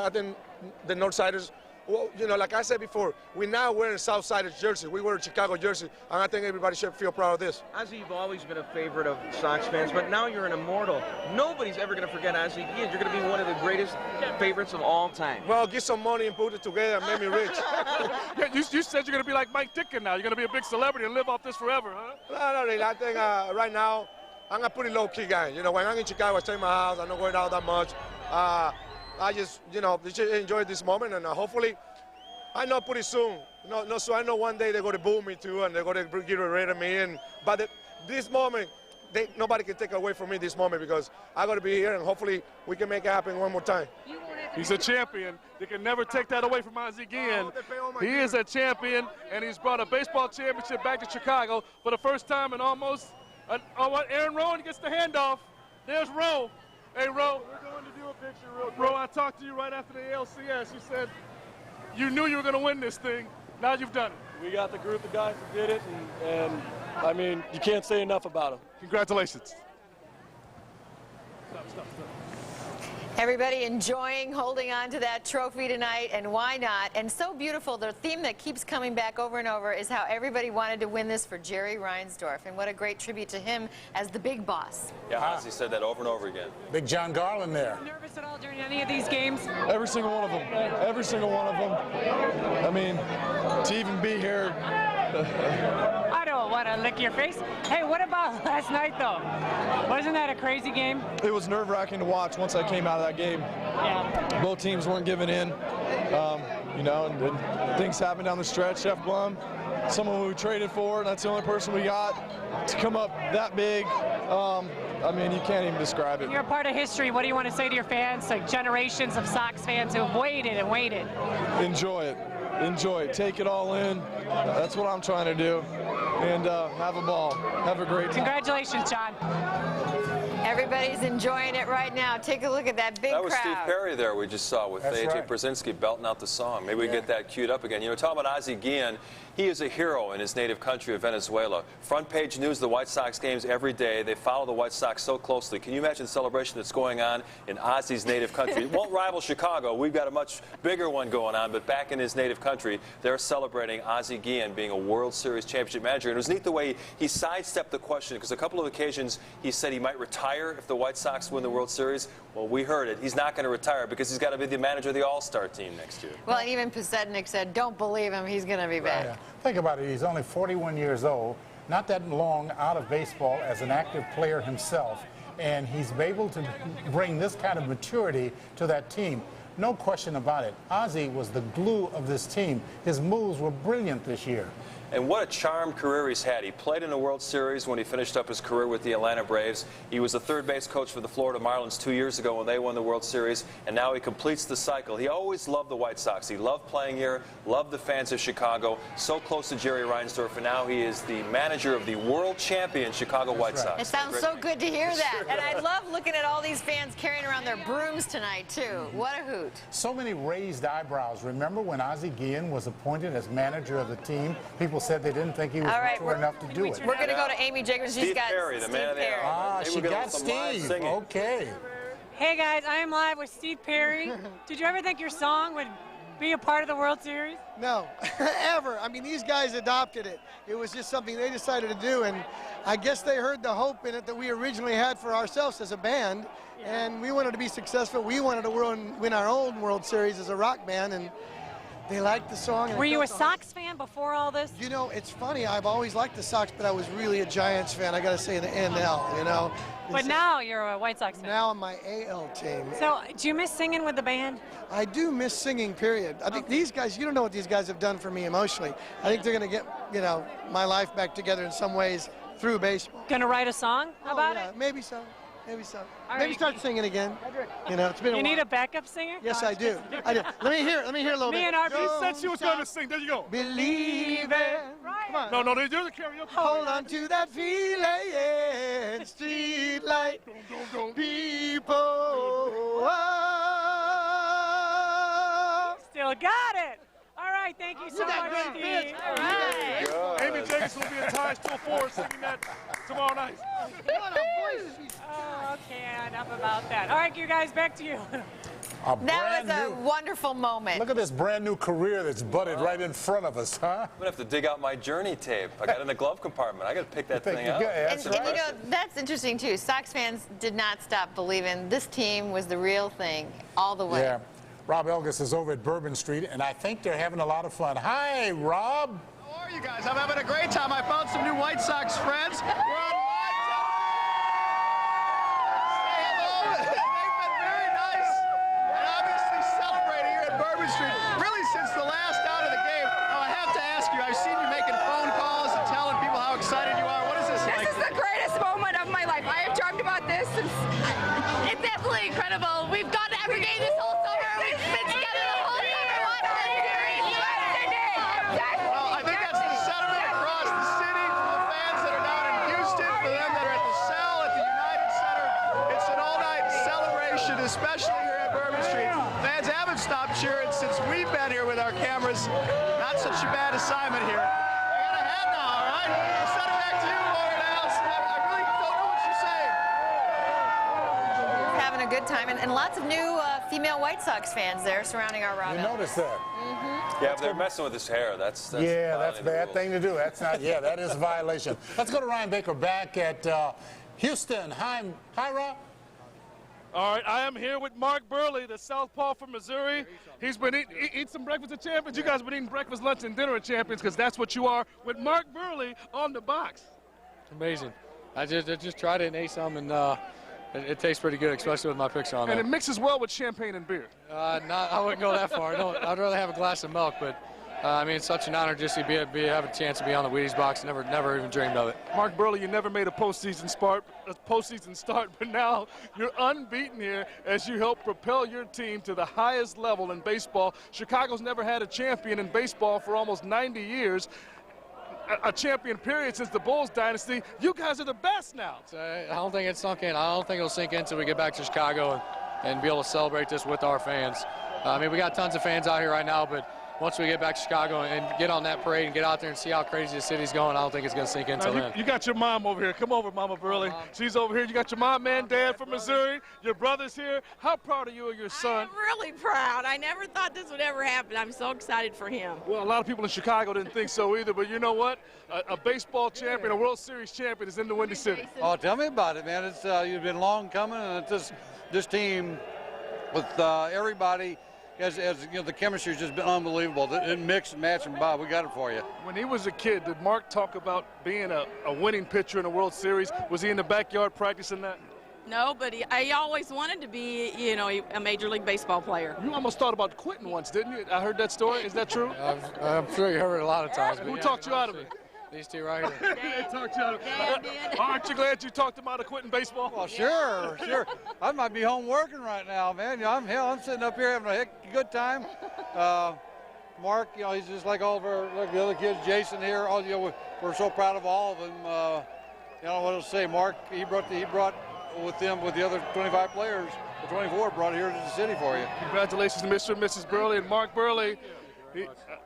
S6: the Northsiders, well, you know, like I said before, we now wear a Southsiders jersey. We wear a Chicago jersey, and I think everybody should feel proud of this.
S17: Ozzie, you've always been a favorite of Sox fans, but now you're an immortal. Nobody's ever going to forget Ozzie Guillen. You're going to be one of the greatest favorites of all time.
S6: Well, get some money and put it together and make me rich.
S16: Yeah, you said you're going to be like Mike Ditka now. You're going to be a big celebrity and live off this forever, huh?
S6: No, not really. I think right now, I'm a pretty low-key guy. You know, when I'm in Chicago, I stay in my house. I'm not going out that much. I just, you know, enjoy this moment, and hopefully, I know pretty soon. No, so I know one day they're going to boo me too, and they're going to get rid of me. But this moment, nobody can take away from me this moment because I got to be here, and hopefully we can make it happen one more time.
S16: He's a champion. They can never take that away from Ozzie Guillen. He is a champion, and he's brought a baseball championship back to Chicago for the first time in almost. Aaron Rowan gets the handoff. There's Rowe. Hey, Rowe. We're going to do a picture real quick. Rowe, I talked to you right after the ALCS. You said you knew you were going to win this thing. Now you've done it.
S25: We got the group of guys that did it, and I mean, you can't say enough about them.
S16: Congratulations. Stop.
S3: Everybody enjoying holding on to that trophy tonight, and why not? And so beautiful, the theme that keeps coming back over and over is how everybody wanted to win this for Jerry Reinsdorf, and what a great tribute to him as the big boss.
S11: Yeah, Ozzie said that over and over again.
S4: Big John Garland there.
S8: Nervous at all during any of these games?
S25: Every single one of them. Every single one of them. I mean, to even be here.
S8: I don't want to lick your face. Hey, what about last night, though? Wasn't that a crazy game?
S25: It was nerve-wracking to watch once I came out of that game.
S8: Yeah.
S25: Both teams weren't giving in. You know, and things happened down the stretch. Jeff Blum, someone we traded for, and that's the only person we got to come up that big. I mean, you can't even describe it.
S8: You're a part of history. What do you want to say to your fans, like generations of Sox fans who have waited and waited?
S25: Enjoy it. Enjoy it. Take it all in. That's what I'm trying to do. And have a ball. Have a great time.
S8: Congratulations, John.
S3: Everybody's enjoying it right now. Take a look at that big crowd.
S11: That was Steve Perry there we just saw with AJ Przinsky belting out the song. Maybe we get that queued up again. You know, talking about Ozzie Guillen, he is a hero in his native country of Venezuela. Front page news of the White Sox games every day. They follow the White Sox so closely. Can you imagine the celebration that's going on in Ozzie's native country? It won't rival Chicago. We've got a much bigger one going on, but back in his native country, they're celebrating Ozzie Guillen being a World Series championship manager. And it was neat the way he sidestepped the question, because a couple of occasions he said he might retire if the White Sox win the World Series. Well, we heard it. He's not going to retire because he's got to be the manager of the All-Star team next year.
S3: Well, even Posednik said, don't believe him. He's going to be back.
S4: Yeah. Think about it. He's only 41 years old, not that long out of baseball as an active player himself, and he's able to bring this kind of maturity to that team. No question about it. Ozzie was the glue of this team. His moves were brilliant this year.
S11: And what a charmed career he's had. He played in the World Series when he finished up his career with the Atlanta Braves. He was the third base coach for the Florida Marlins 2 years ago when they won the World Series, and now he completes the cycle. He always loved the White Sox. He loved playing here, loved the fans of Chicago, so close to Jerry Reinsdorf, and now he is the manager of the world champion Chicago White Sox.
S3: It sounds so good to hear that. And I love looking at all these fans carrying around their brooms tonight, too. What a hoot.
S4: So many raised eyebrows. Remember when Ozzie Guillen was appointed as manager of the team? People said they didn't think he was mature enough to do it.
S3: We're going to go to Amy Jacobs. She's got
S11: Perry, the man of the hour.
S4: Ah, she got Steve. Okay.
S8: Hey guys, I am live with Steve Perry. Did you ever think your song would be a part of the World Series?
S7: No, ever. I mean, these guys adopted it. It was just something they decided to do, and I guess they heard the hope in it that we originally had for ourselves as a band, and we wanted to be successful. We wanted to win our own World Series as a rock band, and they liked the song. And
S8: were you a Sox fan before all this?
S7: You know, it's funny. I've always liked the Sox, but I was really a Giants fan, I got to say, in the NL, you know.
S8: But now you're a White Sox fan.
S7: Now I'm my AL team.
S8: So, do you miss singing with the band?
S7: I do miss singing, period. I think these guys, you don't know what these guys have done for me emotionally. I think they're going to get, you know, my life back together in some ways through baseball.
S8: Going to write a song about it?
S7: Maybe so. Maybe so.
S8: All
S7: Maybe
S8: right.
S7: start singing again. You know, it's been a
S8: You
S7: while.
S8: need a backup singer?
S7: Yes, I do. I do. Let me hear a little bit.
S8: Me and our
S16: She said she was going to sing. There you go.
S7: Believe it. Come on.
S16: No, they do the karaoke.
S7: Hold on to that feeling. Street light. People.
S8: Still got it. All right, thank you so much, Steve. All right.
S16: Amy Jacobs will be in Ties Till 4 singing that tomorrow night.
S8: Oh, okay, enough about that. All right, you guys, back to you.
S3: That was a wonderful moment.
S4: Look at this brand new career that's budded right in front of us, huh?
S11: I'm going to have to dig out my Journey tape. I got it in the glove compartment. I got to pick that thing out.
S3: And you know, that's interesting, too. Sox fans did not stop believing this team was the real thing all the way.
S4: Yeah. Rob Elgus is over at Bourbon Street, and I think they're having a lot of fun. Hi, Rob.
S9: How are you guys? I'm having a great time. I found some new White Sox friends. We're on live. Say hello. They've been very nice and obviously celebrating here at Bourbon Street, really since the last out of the game. Now, I have to ask you, I've seen you making phone calls and telling people how excited you are. What is this like?
S18: This is the greatest moment of my life. I have talked about this since. It's absolutely incredible. We've gone to every game this whole summer. We've been together the whole summer watching the series.
S9: Well, I think that's the sentiment across the city from the fans that are down in Houston, for them that are at the Cell, at the United Center. It's an all-night celebration, especially here at Bourbon Street. Fans haven't stopped cheering since we've been here with our cameras. Not such a bad assignment here. I got a hat now, all right? I'll send it back to you, Lauren Allison. I really don't know what you're saying.
S3: Having a good time, and lots of new female White Sox fans there surrounding our Rob
S4: You
S3: Elvis.
S4: noticed that?
S11: Yeah, but they're messing with his hair. That's
S4: Yeah, that's a
S11: violating the
S4: bad
S11: rules.
S4: thing to do. That's not, yeah, that is a violation. Let's go to Ryan Baker back at Houston. Hi, Rob.
S16: All right, I am here with Mark Burley, the southpaw from Missouri. He's been eating some breakfast at Champions. You guys have been eating breakfast, lunch, and dinner at Champions because that's what you are with Mark Burley on the box.
S13: Amazing. I just tried it and ate some, and it tastes pretty good, especially with my picture on
S16: And
S13: there.
S16: it mixes well with champagne and beer.
S13: I wouldn't go that far. I'd rather have a glass of milk, but I mean, it's such an honor just to have a chance to be on the Wheaties box. Never even dreamed of it.
S16: Mark Burley, you never made a postseason start, but now you're unbeaten here as you help propel your team to the highest level in baseball. Chicago's never had a champion in baseball for almost 90 years. A champion period since the Bulls dynasty. You guys are the best now.
S13: I don't think it's sunk in. I don't think it'll sink in until we get back to Chicago and be able to celebrate this with our fans. I mean, we got tons of fans out here right now, but once we get back to Chicago and get on that parade and get out there and see how crazy the city's going, I don't think it's going to sink in until then.
S16: You got your mom over here. Come over, Mama Burley. She's over here. You got your mom and dad from Missouri. Your brother's here. How proud are you of your son?
S19: I'm really proud. I never thought this would ever happen. I'm so excited for him.
S16: Well, a lot of people in Chicago didn't think so either, but you know what? A baseball champion, a World Series champion is in the Windy City.
S21: Oh, tell me about it, man. It's you've been long coming, and it's this team with everybody. As you know, the chemistry's just been unbelievable. It mix and match and Bob, we got it for you.
S16: When he was a kid, did Mark talk about being a winning pitcher in a World Series? Was he in the backyard practicing that?
S19: No, but I always wanted to be, you know, a Major League Baseball player.
S16: You almost thought about quitting once, didn't you? I heard that story. Is that true?
S1: I'm sure you heard it a lot of times.
S16: Who talked you out of it?
S1: These two right here.
S16: They talked you out of it. Aren't you glad you talked them out of quitting baseball?
S21: Well, sure. I might be home working right now, man. You know, I'm sitting up here having a good time. Mark, you know, he's just like all of the other kids. Jason here, all, you know, we're so proud of all of them. You know what to say. Mark, he brought with the other 25 players, the 24 brought it here to the city for you.
S16: Congratulations to Mr. and Mrs. Burley and Mark Burley,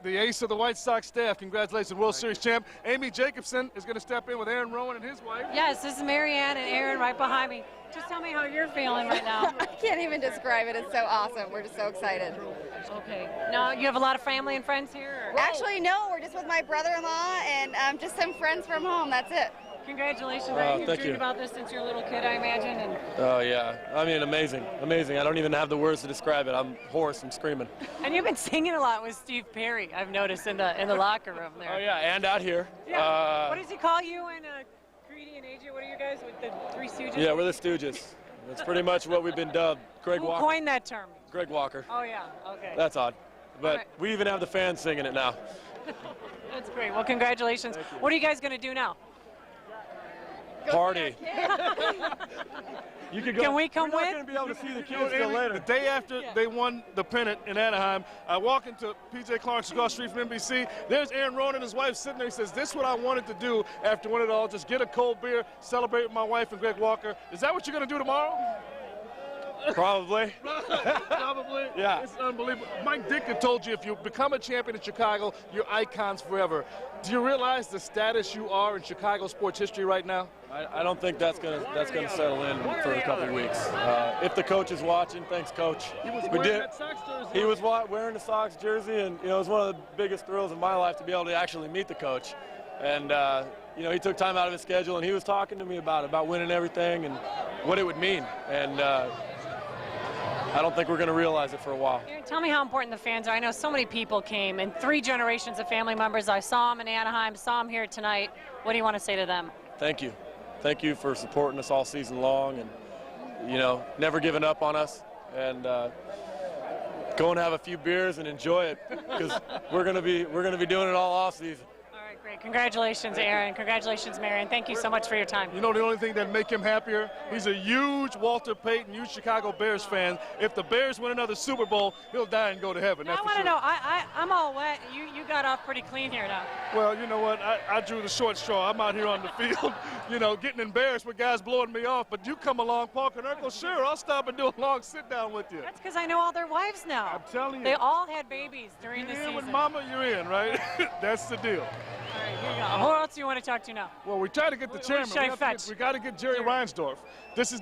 S16: the ace of the White Sox staff. Congratulations, World Series champ. Amy Jacobson is going to step in with Aaron Rowan and his wife.
S8: Yes, this is Marianne and Aaron right behind me. Just tell me how you're feeling right now.
S2: I can't even describe it. It's so awesome. We're just so excited.
S8: Okay. Now, you have a lot of family and friends here? Or?
S2: Actually, no. We're just with my brother-in-law and just some friends from home. That's it.
S8: Congratulations. You've
S14: Thank
S8: dreamed
S14: you.
S8: about this since you were a little kid, I imagine. And
S14: Oh, yeah. I mean, amazing. Amazing. I don't even have the words to describe it. I'm hoarse. I'm screaming.
S8: And you've been singing a lot with Steve Perry, I've noticed, in the locker room there.
S14: Oh, yeah, and out here.
S8: Yeah. What does he call you and Greedy and AJ? What are you guys with the Three Stooges?
S14: Yeah, we're the Stooges. That's pretty much what we've been dubbed. Greg
S8: Who
S14: Walker.
S8: coined that term?
S14: Greg Walker.
S8: Oh, yeah. Okay.
S14: That's odd. But
S8: right.
S14: we even have the fans singing it now.
S8: That's great. Well, congratulations. What are you guys going to do now?
S14: Party. You could go.
S8: Can we come
S14: We're
S8: with?
S14: not going to be able to see the
S16: You know,
S14: kids till
S16: Amy,
S14: later.
S16: the day after they won the pennant in Anaheim, I walk into PJ Clark's across the street from NBC. There's Aaron Rowan and his wife sitting there. He says, "This is what I wanted to do after winning it all. Just get a cold beer, celebrate with my wife and Greg Walker." Is that what you're going to do tomorrow?
S14: Probably.
S16: Probably.
S14: Yeah.
S16: It's unbelievable. Mike Ditka told you if you become a champion in Chicago, you're icons forever. Do you realize the status you are in Chicago sports history right now?
S14: I don't think that's gonna settle in for a couple weeks. If the coach is watching, thanks, Coach.
S16: He was wearing that Sox jersey.
S14: He was wearing the Sox jersey, and you know, it was one of the biggest thrills in my life to be able to actually meet the coach. And you know, he took time out of his schedule, and he was talking to me about winning everything and what it would mean. And I don't think we're going to realize it for a while.
S8: Aaron, tell me how important the fans are. I know so many people came, and 3 generations of family members. I saw them in Anaheim, saw them here tonight. What do you want to say to them?
S14: Thank you. Thank you for supporting us all season long and, you know, never giving up on us. And go and have a few beers and enjoy it, because we're going to be doing it all off season.
S8: Great. Congratulations, Aaron. Congratulations, Marion. Thank you so much for your time.
S16: You know the only thing that make him happier? He's a huge Walter Payton, huge Chicago Bears fan. If the Bears win another Super Bowl, he'll die and go to heaven.
S8: Now, I want to know, I'm all wet. You got off pretty clean here now.
S16: Well, you know what? I drew the short straw. I'm out here on the field, you know, getting embarrassed with guys blowing me off. But you come along, Paul Konerko, sure, I'll stop and do a long sit-down with you.
S8: That's because I know all their wives now.
S16: I'm telling you.
S8: They all had babies during the
S16: You're
S8: season.
S16: in with mama, you're in, right? That's the deal.
S8: All right, here you go. Who else do you want to talk to now?
S16: Well, we try to get the chairman.
S8: should I fetch?
S16: We got to get Jerry Reinsdorf. This is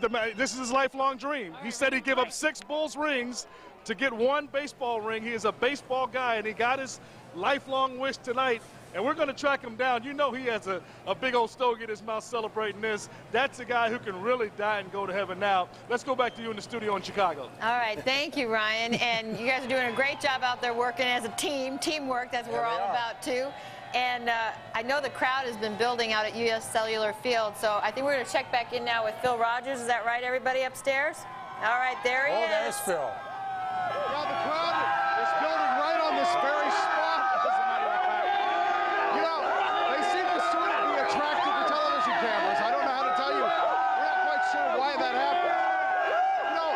S16: his lifelong dream. He said he'd give up 6 Bulls rings to get 1 baseball ring. He is a baseball guy, and he got his lifelong wish tonight. And we're going to track him down. You know he has a big old stogie in his mouth celebrating this. That's a guy who can really die and go to heaven now. Let's go back to you in the studio in Chicago.
S3: All right, thank you, Ryan. And you guys are doing a great job out there working as a team. Teamwork, that's what we're all about, too. And I know the crowd has been building out at US Cellular Field, so I think we're going to check back in now with Phil Rogers. Is that right, everybody upstairs? All right, there he is.
S4: Oh, there's Phil.
S9: Yeah, the crowd is building right on this very spot, as a matter of fact. You know, they seem to sort of be attracted to television cameras. I don't know how to tell you. We're not quite sure why that happened. You know,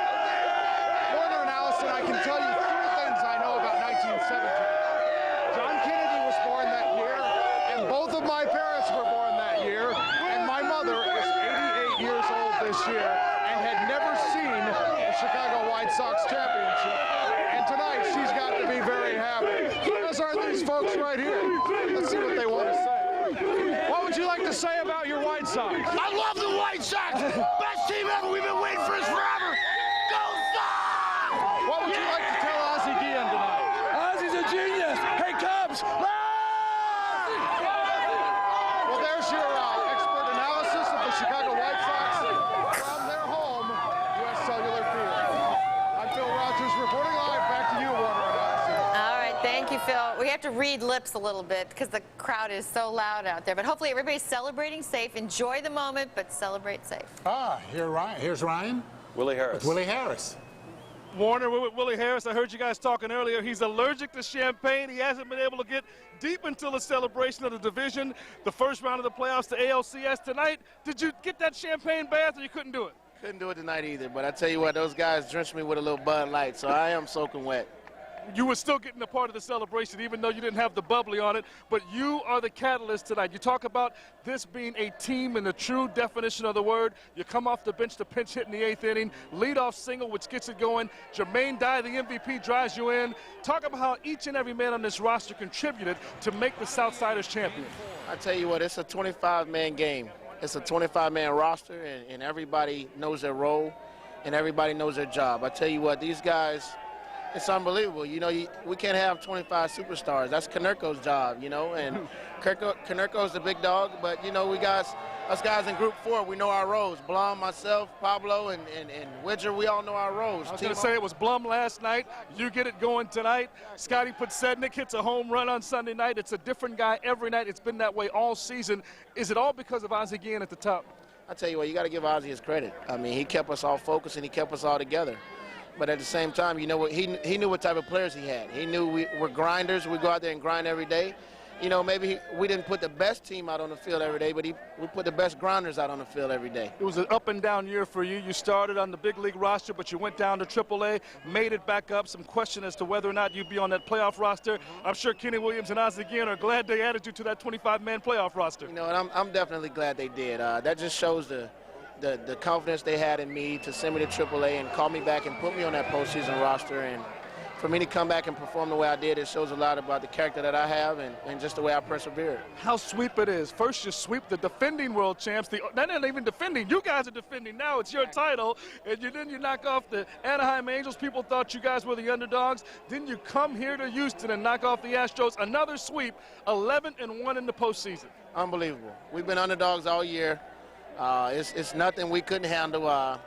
S9: Warner and Allison, I can tell you 3 things I know about 1917. John Kennedy was born that year, and both of my parents were born that year, and my mother is 88 years old this year and had never seen the Chicago White Sox championship. And tonight, she's got to be very happy. As are these folks right here. Let's see what they want to say. What would you like to say about your White Sox?
S5: I love the White Sox. Best team ever. We've been waiting for this forever. Go Sox!
S9: What would you like to tell Ozzie Guillen tonight?
S5: Ozzie's a genius. Hey, Cubs.
S9: Well, there's your expert analysis of the Chicago White Sox from their home, US Cellular Field. I'm Phil Rogers reporting live. Back to you, Warner and Allison.
S3: All right, thank you, Phil. We have to read lips a little bit because the crowd crowd is so loud out there. But hopefully everybody's celebrating safe. Enjoy the moment, but celebrate safe.
S4: Here's Ryan.
S11: Willie Harris.
S4: Willie Harris.
S16: Warner, we're with Willie Harris. I heard you guys talking earlier. He's allergic to champagne. He hasn't been able to get deep until the celebration of the division, the first round of the playoffs, the ALCS tonight. Did you get that champagne bath, or you couldn't do it?
S12: Couldn't do it tonight either, but I tell you what, those guys drenched me with a little Bud Light, so I am soaking wet.
S16: You were still getting a part of the celebration, even though you didn't have the bubbly on it, but you are the catalyst tonight. You talk about this being a team in the true definition of the word. You come off the bench to pinch hit in the 8th inning, leadoff single, which gets it going. Jermaine Dye, the MVP, drives you in. Talk about how each and every man on this roster contributed to make the Southsiders champion.
S12: I tell you what, it's a 25-man game. It's a 25-man roster, and everybody knows their role, and everybody knows their job. I tell you what, these guys, it's unbelievable. You know, we can't have 25 superstars. That's Konerko's job, you know, and Konerko's the big dog, but, you know, us guys in Group 4, we know our roles. Blum, myself, Pablo, and Widger, we all know our roles.
S16: I was going to say it was Blum last night. You get it going tonight. Scotty Podsednik hits a home run on Sunday night. It's a different guy every night. It's been that way all season. Is it all because of Ozzie Guillen at the top?
S12: I tell you what, you got to give Ozzie his credit. I mean, he kept us all focused and he kept us all together. But at the same time, you know what, he knew what type of players he had. He knew we're grinders. We go out there and grind every day. You know, maybe we didn't put the best team out on the field every day, but we put the best grinders out on the field every day.
S16: It was an up-and-down year for you. You started on the big league roster, but you went down to AAA, made it back up. Some question as to whether or not you'd be on that playoff roster. I'm sure Kenny Williams and Ozzie Guillen are glad they added you to that 25-man playoff roster.
S12: You know, and I'm definitely glad they did. That just shows the confidence they had in me to send me to AAA and call me back and put me on that postseason roster. And for me to come back and perform the way I did, it shows a lot about the character that I have and just the way I persevered.
S16: How sweep it is. First you sweep the defending world champs. They're not even defending. You guys are defending now. It's your title. And then you knock off the Anaheim Angels. People thought you guys were the underdogs. Then you come here to Houston and knock off the Astros. Another sweep, 11-1 in the postseason.
S12: Unbelievable. We've been underdogs all year. It's nothing we couldn't handle.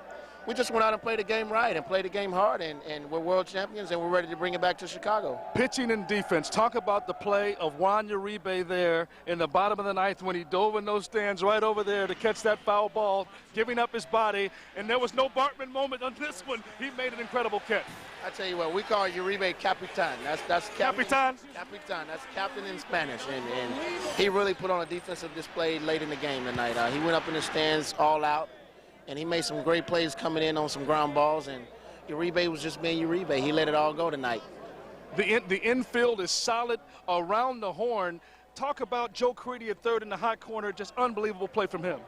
S12: We just went out and played the game right and played the game hard, and we're world champions, and we're ready to bring it back to Chicago.
S16: Pitching and defense. Talk about the play of Juan Uribe there in the bottom of the ninth when he dove in those stands right over there to catch that foul ball, giving up his body, and there was no Bartman moment on this one. He made an incredible catch.
S12: I tell you what, we call Uribe Capitan. That's
S16: Capitan?
S12: Capitan. That's captain in Spanish, and he really put on a defensive display late in the game tonight. He went up in the stands all out, and he made some great plays coming in on some ground balls, and Uribe was just being Uribe. He let it all go tonight.
S16: The infield is solid around the horn. Talk about Joe Creedy at third in the hot corner. Just unbelievable play from him.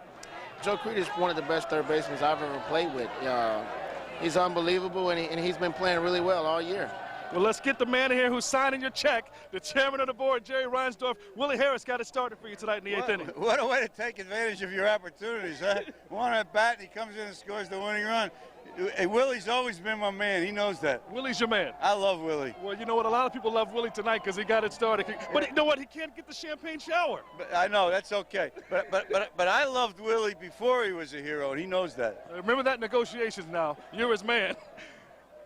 S12: Joe Creedy is one of the best third basemen I've ever played with. He's unbelievable, and he's been playing really well all year.
S16: Well, let's get the man here who's signing your check, the chairman of the board, Jerry Reinsdorf. Willie Harris got it started for you tonight in the 8th inning.
S15: What a way to take advantage of your opportunities, huh? One at bat, and he comes in and scores the winning run. Hey, Willie's always been my man. He knows that.
S16: Willie's your man.
S15: I love Willie.
S16: Well, you know what? A lot of people love Willie tonight because he got it started. But you know what? He can't get the champagne shower.
S15: But I know, that's okay. But I loved Willie before he was a hero, and he knows that.
S16: Remember that negotiations now. You're his man.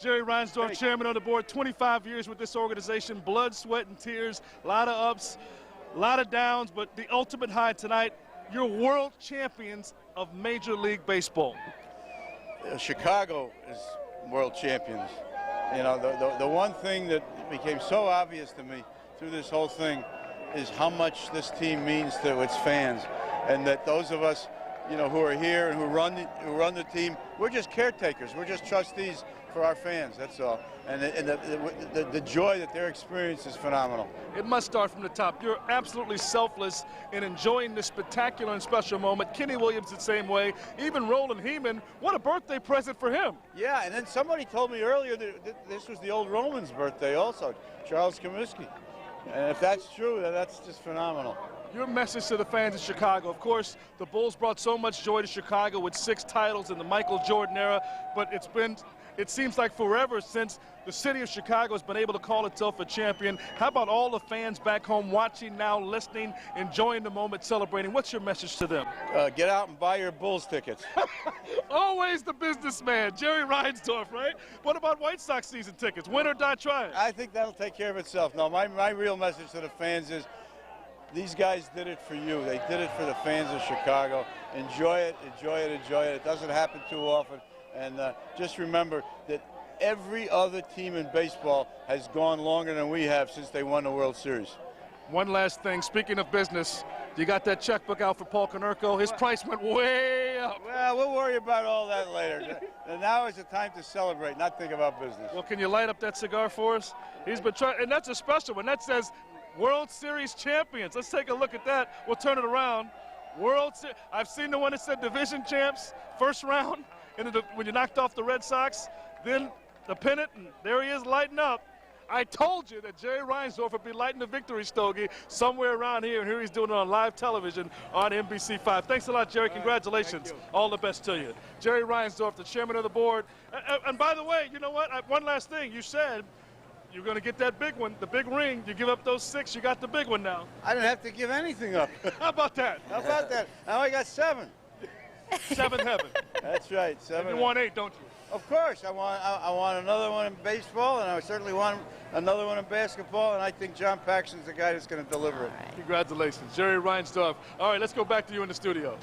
S16: Jerry Reinsdorf, chairman of the board, 25 years with this organization, blood, sweat, and tears, a lot of ups, a lot of downs, but the ultimate high tonight, you're world champions of Major League Baseball.
S15: Chicago is world champions. You know, the one thing that became so obvious to me through this whole thing is how much this team means to its fans, and that those of us, you know, who are here and who run the team, we're just caretakers. We're just trustees for our fans, that's all. And the joy that they're experiencing is phenomenal.
S16: It must start from the top. You're absolutely selfless in enjoying this spectacular and special moment. Kenny Williams the same way. Even Roland Heeman, what a birthday present for him.
S15: Yeah, and then somebody told me earlier that this was the old Roman's birthday also, Charles Comiskey. And if that's true, then that's just phenomenal.
S16: Your message to the fans in Chicago. Of course, the Bulls brought so much joy to Chicago with 6 titles in the Michael Jordan era, but it seems like forever since the city of Chicago has been able to call itself a champion. How about all the fans back home watching now, listening, enjoying the moment, celebrating? What's your message to them?
S15: Get out and buy your Bulls tickets.
S16: Always the businessman, Jerry Reinsdorf, right? What about White Sox season tickets? Win or die trying.
S15: I think that'll take care of itself. No, my real message to the fans is these guys did it for you. They did it for the fans of Chicago. Enjoy it, enjoy it, enjoy it. It doesn't happen too often. And just remember that every other team in baseball has gone longer than we have since they won the World Series.
S16: One last thing, speaking of business, you got that checkbook out for Paul Konerko. His price went way up.
S15: Well, we'll worry about all that later. And now is the time to celebrate, not think about business.
S16: Well, can you light up that cigar for us? He's been trying, and that's a special one. That says World Series champions. Let's take a look at that. We'll turn it around. I've seen the one that said division champs, first round, and when you knocked off the Red Sox, then the pennant, and there he is lighting up. I told you that Jerry Reinsdorf would be lighting the victory stogie somewhere around here, and here he's doing it on live television on NBC5. Thanks a lot, Jerry. Congratulations. All the best to you. Jerry Reinsdorf, the chairman of the board. And by the way, you know what? One last thing. You said you're going to get that big one, the big ring. You give up those 6, you got the big one now.
S15: I didn't have to give anything up.
S16: How about that?
S15: How about that? Now I got 7.
S16: 7 heaven.
S15: That's right. 7.
S16: And you want 8, don't you?
S15: Of course, I want another one in baseball, and I certainly want another one in basketball, and I think John Paxson's the guy that's going to deliver it.
S16: Congratulations, Jerry Reinsdorf. All right, let's go back to you in the studio.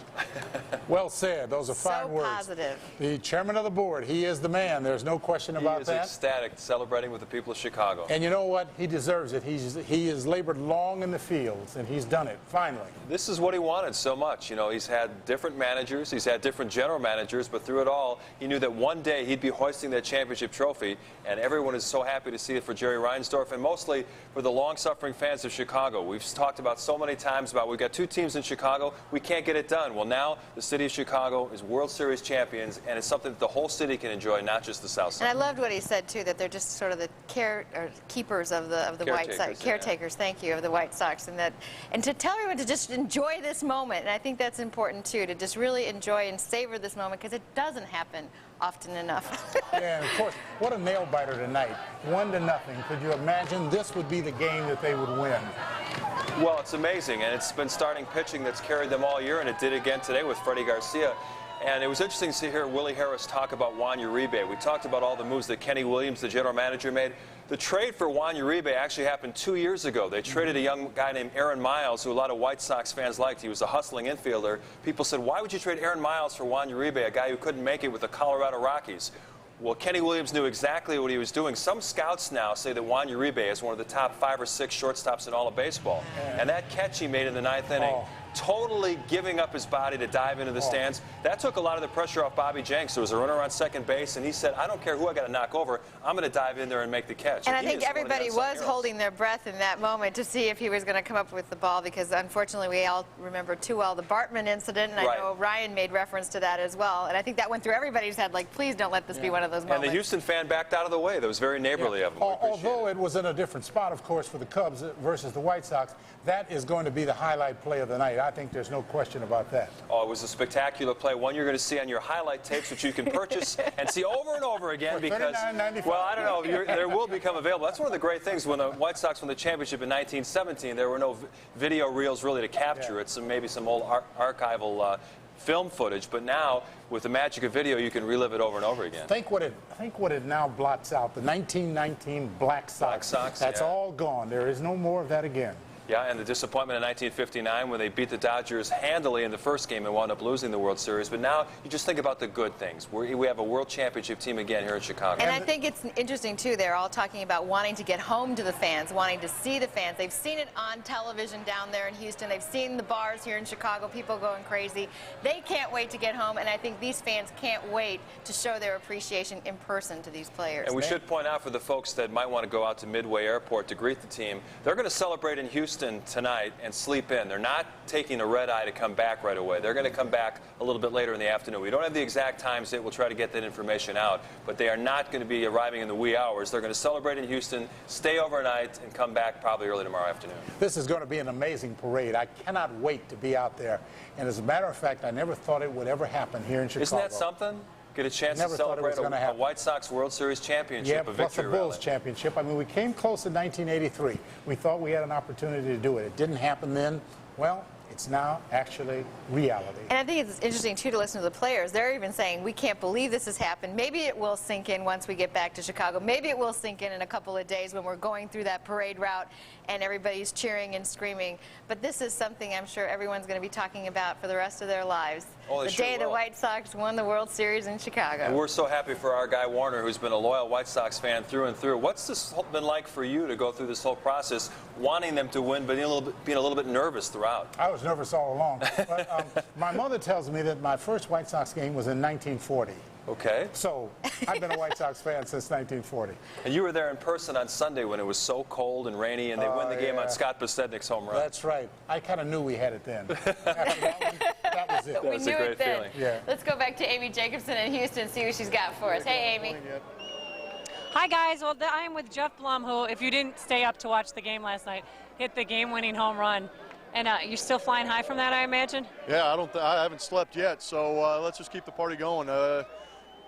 S4: Well said. Those are fine words.
S2: Positive.
S4: The chairman of the board, he is the man. There's no question about that.
S11: He is ecstatic, celebrating with the people of Chicago.
S4: And you know what? He deserves it. He has labored long in the fields, and he's done it, finally.
S11: This is what he wanted so much. You know, he's had different managers, he's had different general managers, but through it all, he knew that one day he'd be hoisting that championship trophy, and everyone is so happy to see it for Jerry Reinsdorf, and mostly for the long-suffering fans of Chicago. We've talked about so many times about we've got 2 teams in Chicago, we can't get it done. Well, now the city of Chicago is World Series champions, and it's something that the whole city can enjoy, not just the South Side.
S3: And I loved what he said too, that they're just sort of the keepers of the White Sox, caretakers. Thank you, of the White Sox, and to tell everyone to just enjoy this moment. And I think that's important too, to just really enjoy and savor this moment, because it doesn't happen often enough.
S4: Yeah, and of course, what a nail biter tonight. 1-0. Could you imagine this would be the game that they would win?
S11: Well, it's amazing, and it's been starting pitching that's carried them all year, and it did again today with Freddie Garcia. And it was interesting to hear Willie Harris talk about Juan Uribe. We talked about all the moves that Kenny Williams, the general manager, made. The trade for Juan Uribe actually happened 2 years ago. They traded a young guy named Aaron Miles, who a lot of White Sox fans liked. He was a hustling infielder. People said, why would you trade Aaron Miles for Juan Uribe, a guy who couldn't make it with the Colorado Rockies? Well, Kenny Williams knew exactly what he was doing. Some scouts now say that Juan Uribe is one of the top 5 or 6 shortstops in all of baseball. And that catch he made in the 9th inning, totally giving up his body to dive into the stands, that took a lot of the pressure off Bobby Jenks. There was a runner on second base, and he said, I don't care who I got to knock over, I'm going to dive in there and make the catch.
S3: And I think everybody was holding their breath in that moment to see if he was going to come up with the ball, because unfortunately we all remember too well the Bartman incident, and I know Ryan made reference to that as well. And I think that went through everybody's head, like, please don't let this be one of those moments.
S11: And the Houston fan backed out of the way. That was very neighborly of him.
S4: Although it was in a different spot, of course, for the Cubs versus the White Sox, that is going to be the highlight play of the night. I think there's no question about that.
S11: Oh, it was a spectacular play, one you're going to see on your highlight tapes, which you can purchase and see over and over again, because, well, I don't know, there will become available. That's one of the great things. When the White Sox won the championship in 1917, there were no video reels really to capture it, so maybe some old archival film footage, but now with the magic of video you can relive it over and over again.
S4: Think what it now blots out, the 1919 Black Sox. That's all gone. There is no more of that again.
S11: Yeah, and the disappointment in 1959 when they beat the Dodgers handily in the first game and wound up losing the World Series. But now you just think about the good things. We have a World Championship team again here in Chicago.
S3: And I think it's interesting, too, they're all talking about wanting to get home to the fans, wanting to see the fans. They've seen it on television down there in Houston. They've seen the bars here in Chicago, people going crazy. They can't wait to get home, and I think these fans can't wait to show their appreciation in person to these players.
S11: And we should point out for the folks that might want to go out to Midway Airport to greet the team, they're going to celebrate in Houston tonight and sleep in. They're not taking a red eye to come back right away. They're going to come back a little bit later in the afternoon. We don't have the exact times yet. We'll try to get that information out, but they are not going to be arriving in the wee hours. They're going to celebrate in Houston, stay overnight, and come back probably early tomorrow afternoon.
S4: This is going to be an amazing parade. I cannot wait to be out there. And as a matter of fact, I never thought it would ever happen here in Chicago.
S11: Isn't that something? Get a chance to celebrate a White Sox World Series championship, a victory
S4: plus a Bulls championship. I mean, we came close in 1983. We thought we had an opportunity to do it. It didn't happen then. Well, It's now actually reality.
S3: And I think it's interesting, too, to listen to the players. They're even saying, we can't believe this has happened. Maybe it will sink in once we get back to Chicago. Maybe it will sink in a couple of days when we're going through that parade route and everybody's cheering and screaming. But this is something I'm sure everyone's going to be talking about for the rest of their lives.
S11: Oh,
S3: the day the White Sox won the World Series in Chicago.
S11: And we're so happy for our guy Warner, who's been a loyal White Sox fan through and through. What's this been like for you to go through this whole process, wanting them to win, but being a little bit nervous throughout?
S4: I was nervous all along. But, my mother tells me that my first White Sox game was in 1940.
S11: Okay.
S4: So I've been a White Sox fan since 1940.
S11: And you were there in person on Sunday when it was so cold and rainy, and they win the game on Scott Besednik's home run.
S4: That's right. I kind of knew we had it then. That was it.
S3: We knew it then.
S4: Yeah.
S3: Let's go back to Amy Jacobson in Houston and see what she's got for us. Hey, Amy.
S8: Hi, guys. Well, I am with Jeff Blum, who, if you didn't stay up to watch the game last night, hit the game-winning home run. And you're still flying high from that, I imagine?
S10: Yeah, I haven't slept yet, so let's just keep the party going.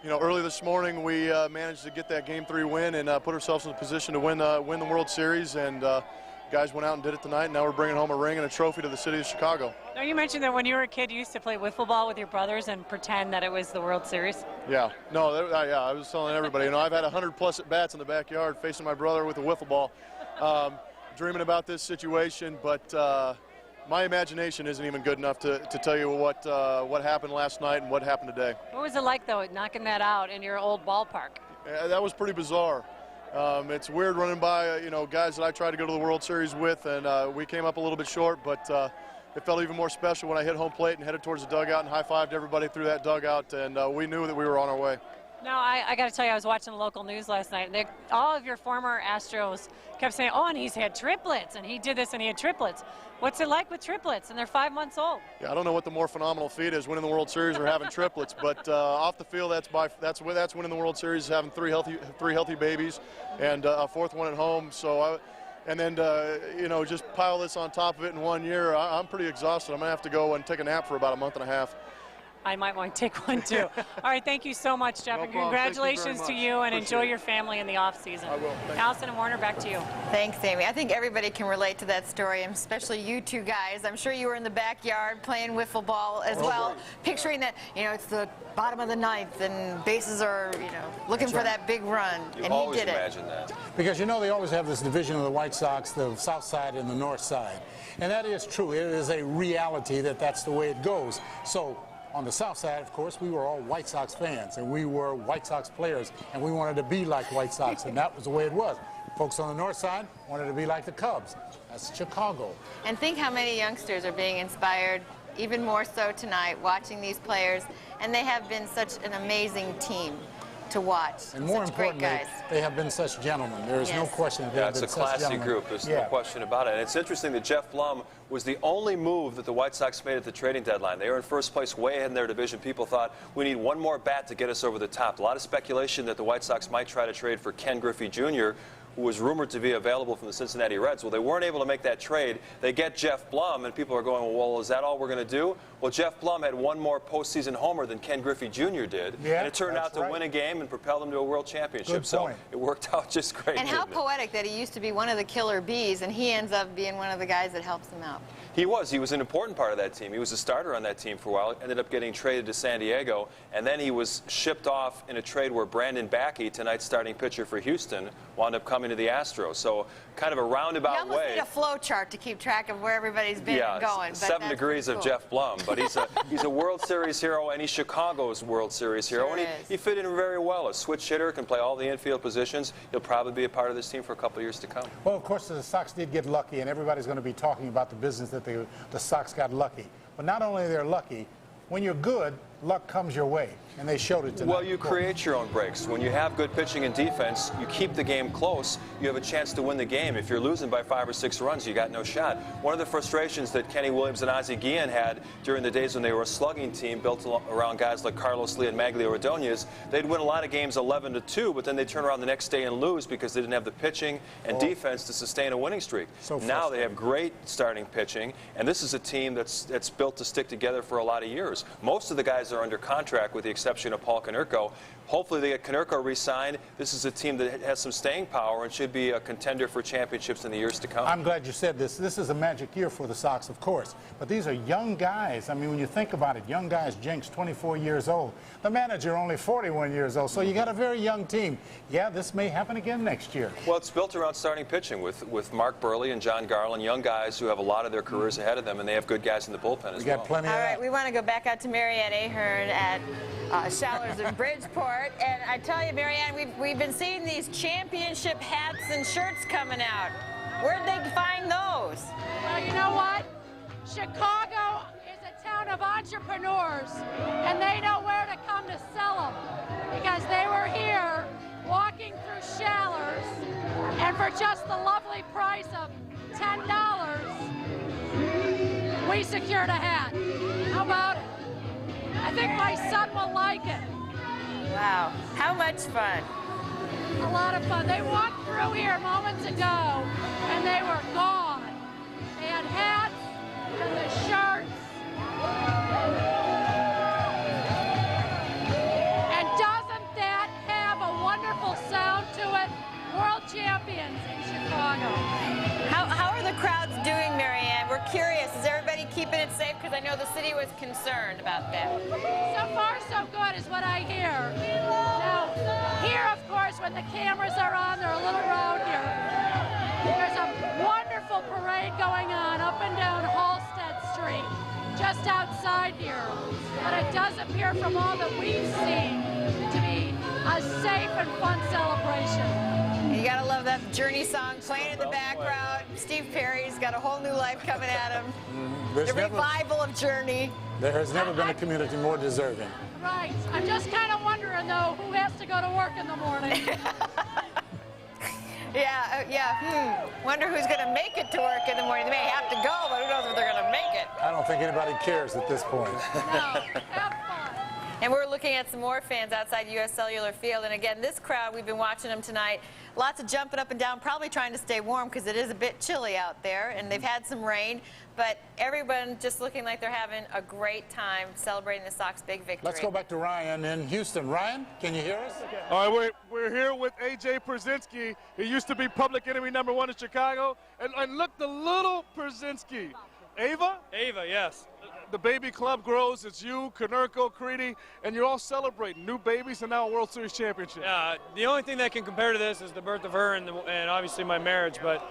S10: You know, early this morning we managed to get that Game 3 win and put ourselves in a position to win the World Series. And guys went out and did it tonight. And now we're bringing home a ring and a trophy to the city of Chicago.
S8: Now, you mentioned that when you were a kid, you used to play wiffle ball with your brothers and pretend that it was the World Series.
S10: Yeah, no, yeah, I was telling everybody. You know, I've had 100+ at bats in the backyard facing my brother with a wiffle ball, dreaming about this situation, but. My imagination isn't even good enough to tell you what happened last night and what happened today.
S8: What was it like, though, knocking that out in your old ballpark?
S10: That was pretty bizarre. It's weird running by, you know, guys that I tried to go to the World Series with, and we came up a little bit short, but it felt even more special when I hit home plate and headed towards the dugout and high-fived everybody through that dugout, and we knew that we were on our way.
S8: Now, I got to tell you, I was watching the local news last night, and all of your former Astros kept saying, oh, and he's had triplets, and he did this, and he had triplets. What's it like with triplets? And they're 5 months old.
S10: Yeah, I don't know what the more phenomenal feat is, winning the World Series or having triplets, but off the field, that's winning the World Series, having three healthy babies, and a fourth one at home. So, and then you know, just pile this on top of it in 1 year. I'm pretty exhausted. I'm gonna have to go and take a nap for about a month and a half.
S8: I might want to take one too. All right, thank you so much, Jeff, and congratulations to you, and enjoy your family in the off season.
S10: I will.
S8: Allison and Warner, back to you.
S3: Thanks, Amy. I think everybody can relate to that story, and especially you two guys. I'm sure you were in the backyard playing wiffle ball as well, picturing that, you know, it's the bottom of the ninth and bases are, you know, looking for that big run, and he did it.
S11: Imagine that.
S4: Because, you know, they always have this division of the White Sox, the south side and the north side. And that is true. It is a reality that that's the way it goes. So on the south side, of course, we were all White Sox fans, and we were White Sox players, and we wanted to be like White Sox, and that was the way it was. Folks on the north side wanted to be like the Cubs. That's Chicago.
S3: And think how many youngsters are being inspired, even more so tonight, watching these players, and they have been such an amazing team to watch.
S4: And more
S3: such great
S4: importantly,
S3: guys.
S4: they have been such gentlemen. There is no question that they have
S11: It's
S4: been
S11: a
S4: such
S11: classy
S4: gentlemen.
S11: group. There's no question about it. And it's interesting that Jeff Blum was the only move that the White Sox made at the trading deadline. They were in first place, way ahead in their division. People thought, we need one more bat to get us over the top. A lot of speculation that the White Sox might try to trade for Ken Griffey Jr., who was rumored to be available from the Cincinnati Reds. Well, they weren't able to make that trade. They get Jeff Blum, and people are going, well, is that all we're going to do? Well, Jeff Blum had one more postseason homer than Ken Griffey Jr. did, and it turned out to win a game and propel them to a world championship. So it worked out just great.
S3: And how poetic that he used to be one of the killer bees, and he ends up being one of the guys that helps him out.
S11: He was an important part of that team. He was a starter on that team for a while, ended up getting traded to San Diego, and then he was shipped off in a trade where Brandon Backey, tonight's starting pitcher for Houston, wound up coming to the Astros. So kind of a roundabout
S3: You almost
S11: way.
S3: need a flow chart to keep track of where everybody's been and going. But
S11: 7 degrees of Jeff Blum, but he's a World Series hero, and he's Chicago's World Series hero, and he fit in very well. A switch hitter, can play all the infield positions. He'll probably be a part of this team for a couple of years to come.
S4: Well, of course, the Sox did get lucky, and everybody's going to be talking about the business that the Sox got lucky. But not only they're lucky, when you're good, luck comes your way, and they showed it tonight.
S11: Well, you create your own breaks. When you have good pitching and defense, you keep the game close, you have a chance to win the game. If you're losing by 5 or 6 runs, you got no shot. One of the frustrations that Kenny Williams and Ozzie Guillen had during the days when they were a slugging team built around guys like Carlos Lee and Maglio Ordonez, they'd win a lot of games 11-2, but then they'd turn around the next day and lose because they didn't have the pitching and defense to sustain a winning streak. Now they have great starting pitching, and this is a team that's built to stick together for a lot of years. Most of the guys guys are under contract with the exception of Paul Konerko. Hopefully they get Konerko re-signed. This is a team that has some staying power and should be a contender for championships in the years to come.
S4: I'm glad you said this. This is a magic year for the Sox, of course. But these are young guys. I mean, when you think about it, young guys, Jenks, 24 years old. The manager only 41 years old. So you got a very young team. Yeah, this may happen again next year.
S11: Well, it's built around starting pitching with Mark Burley and John Garland, young guys who have a lot of their careers ahead of them, and they have good guys in the bullpen as well.
S4: We got plenty of that.
S3: All right, we want to go back out to Marianne Ahern at Showers in Bridgeport. And I tell you, Marianne, we've been seeing these championship hats and shirts coming out. Where'd they find those?
S17: Well, you know what? Chicago is a town of entrepreneurs, and they know where to come to sell them because they were here walking through Shallers, and for just the lovely price of $10, we secured a hat. How about it? I think my son will like it.
S3: Wow, how much fun.
S17: A lot of fun. They walked through here moments ago, and they were gone. They had hats and the shirts. And doesn't that have a wonderful sound to it? World champions in Chicago.
S3: How are the crowds doing, Marianne? We're curious. Is everybody keeping it safe? Because I know the city was concerned about that.
S17: So far, so good is what I hear. Now, here, of course, when the cameras are on, they're a little rowdier. There's a wonderful parade going on up and down Halsted Street, just outside here. But it does appear from all that we've seen to be a safe and fun celebration.
S3: You gotta love that Journey song playing in the background. Steve Perry's got a whole new life coming at him. The revival of Journey.
S4: There has never been a community more deserving.
S17: Right. I'm just kind of wondering, though, who has to go to work in the morning.
S3: Wonder who's going to make it to work in the morning. They may have to go, but who knows if they're going to make it.
S4: I don't think anybody cares at this point.
S17: No. Have fun.
S3: And we're looking at some more fans outside U.S. Cellular Field. And again, this crowd, we've been watching them tonight. Lots of jumping up and down, probably trying to stay warm because it is a bit chilly out there. And they've had some rain. But everyone just looking like they're having a great time celebrating the Sox big victory.
S4: Let's go back to Ryan in Houston. Ryan, can you hear us?
S16: All right, we're here with A.J. Pierzynski. He used to be public enemy #1 in Chicago. And look, the little Pierzynski. Ava?
S13: Ava, yes.
S16: The baby club grows. It's you, Konerko, Creedy, and you're all celebrating new babies and now a World Series championship.
S13: Yeah, the only thing that can compare to this is the birth of her and obviously my marriage. But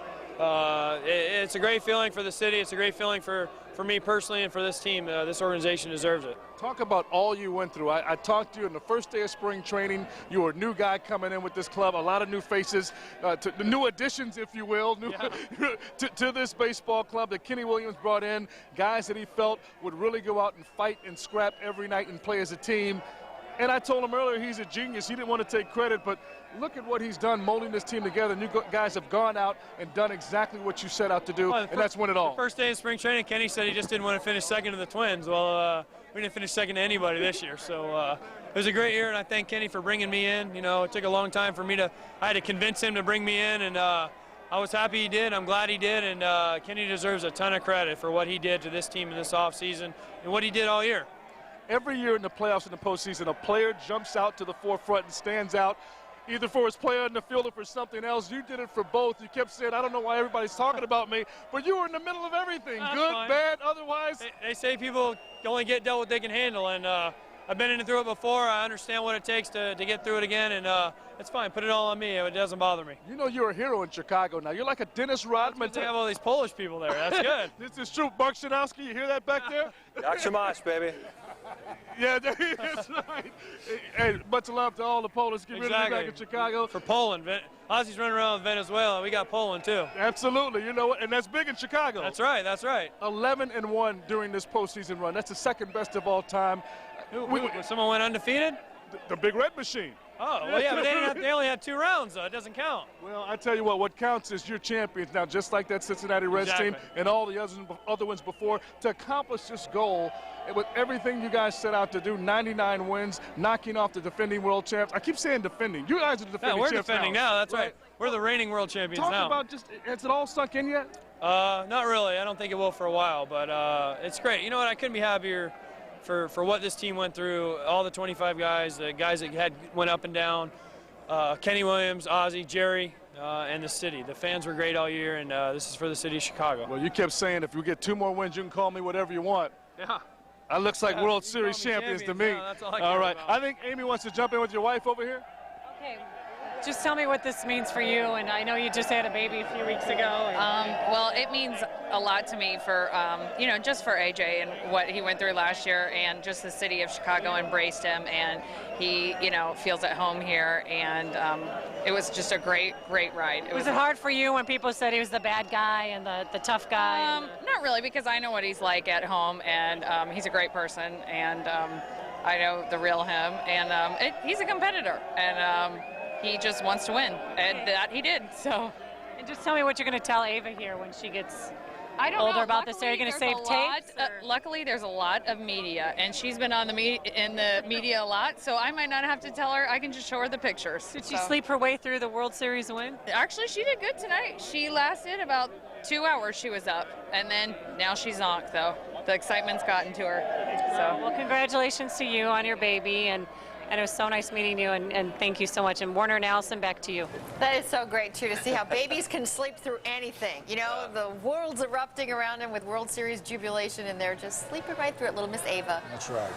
S13: it's a great feeling for the city. It's a great feeling for me personally and for this team. This organization deserves it.
S16: Talk about all you went through. I talked to you on the first day of spring training. You were a new guy coming in with this club, a lot of new faces, the new additions, if you will, to this baseball club that Kenny Williams brought in, guys that he felt would really go out and fight and scrap every night and play as a team. And I told him earlier he's a genius. He didn't want to take credit, but look at what he's done molding this team together. New guys have gone out and done exactly what you set out to do, and that's win it all.
S13: The first day of spring training, Kenny said he just didn't want to finish second to the Twins. Well, we didn't finish second to anybody this year. So it was a great year, and I thank Kenny for bringing me in. You know, it took a long time for me I had to convince him to bring me in, and I was happy he did. I'm glad he did, and Kenny deserves a ton of credit for what he did to this team in this offseason and what he did all year.
S16: Every year in the playoffs and the postseason, a player jumps out to the forefront and stands out, either for his player in the field or for something else. You did it for both. You kept saying, I don't know why everybody's talking about me, but you were in the middle of everything.
S13: That's
S16: good,
S13: fine.
S16: bad, otherwise.
S13: They say people only get dealt what they can handle, and I've been in and through it before. I understand what it takes to get through it again, and it's fine. Put it all on me. It doesn't bother me.
S16: You know you're a hero in Chicago now. You're like a Dennis Rodman.
S13: They have all these Polish people there. That's good.
S16: This is true. Mark Szymanski, you hear that back there?
S11: Yakshimash, baby.
S16: Yeah, that's right. Hey, much love to all the Polish community back in Chicago.
S13: For Poland. Ozzy's running around with Venezuela. We got Poland, too.
S16: Absolutely. You know what? And that's big in Chicago.
S13: That's right. That's right.
S16: 11-1 during this postseason run. That's the second best of all time.
S13: Someone went undefeated?
S16: The Big Red Machine.
S13: Oh, well, yeah, but they only had 2 rounds, though. It doesn't count.
S16: Well, I tell you what counts is you're champions now, just like that Cincinnati Reds team and all the other ones before. To accomplish this goal, with everything you guys set out to do, 99 wins, knocking off the defending world champs. I keep saying defending. You guys are the defending champs.
S13: We're defending now. That's right. We're the reigning world champions now.
S16: Talk about has it all sunk in yet?
S13: Not really. I don't think it will for a while, but it's great. You know what? I couldn't be happier
S6: for what this team went through, all the 25 guys, the guys that went up and down, Kenny Williams, Ozzie, Jerry, and the city. The fans were great all year, and this is for the city of Chicago.
S16: Well, you kept saying if you get 2 more wins, you can call me whatever you want.
S6: Yeah.
S16: That looks like World Series champions to me.
S6: Yeah, that's all I
S16: all
S6: care
S16: right.
S6: about.
S16: I think Amy wants to jump in with your wife over here.
S8: Okay, just tell me what this means for you. And I know you just had a baby a few weeks ago.
S20: Well, it means a lot to me for, you know, just for AJ and what he went through last year, and just the city of Chicago embraced him, and he, you know, feels at home here, and it was just a great ride.
S8: Was it hard for you when people said he was the bad guy and the tough guy?
S20: Not really, because I know what he's like at home, and he's a great person, and I know the real him, and he's a competitor, and he just wants to win, and that he did. So,
S8: and just tell me what you're going to tell Ava here when she gets older about this. Are you going to save tapes?
S20: Luckily, there's a lot of media, and she's been on in the media a lot, so I might not have to tell her. I can just show her the pictures.
S8: Did she sleep her way through the World Series win?
S20: Actually, she did good tonight. She lasted about 2 hours. She was up, and then now she's zonked, though. The excitement's gotten to her. So,
S8: well, congratulations to you on your baby, and it was so nice meeting you, and thank you so much. And Warner and Allison, back to you.
S3: That is so great, too, to see how babies can sleep through anything. You know, the world's erupting around them with World Series jubilation, and they're just sleeping right through it, little Miss Ava.
S4: That's right.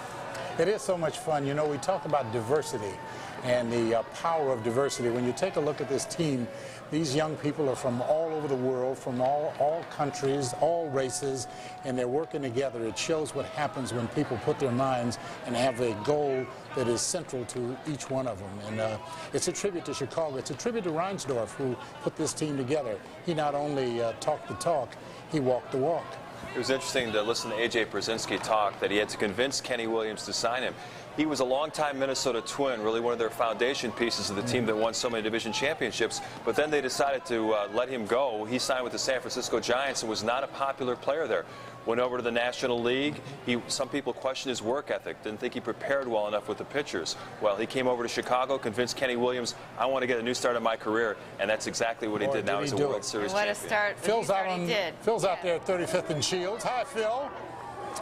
S4: It is so much fun. You know, we talk about diversity and the power of diversity. When you take a look at this team, these young people are from all over the world, from all countries, all races, and they're working together. It shows what happens when people put their minds and have a goal that is central to each one of them. And it's a tribute to Chicago. It's a tribute to Reinsdorf, who put this team together. He not only talked the talk, he walked the walk.
S11: It was interesting to listen to A.J. Brzezinski talk that he had to convince Kenny Williams to sign him. He was a longtime Minnesota Twin, really one of their foundation pieces of the team that won so many division championships. But then they decided to let him go. He signed with the San Francisco Giants and was not a popular player there. Went over to the National League. Some people questioned his work ethic, didn't think he prepared well enough with the pitchers. Well, he came over to Chicago, convinced Kenny Williams, I want to get a new start in my career, and that's exactly what he did. Now he's a World Series champion.
S3: What a start.
S4: Phil's out there at 35th and Shields. Hi, Phil.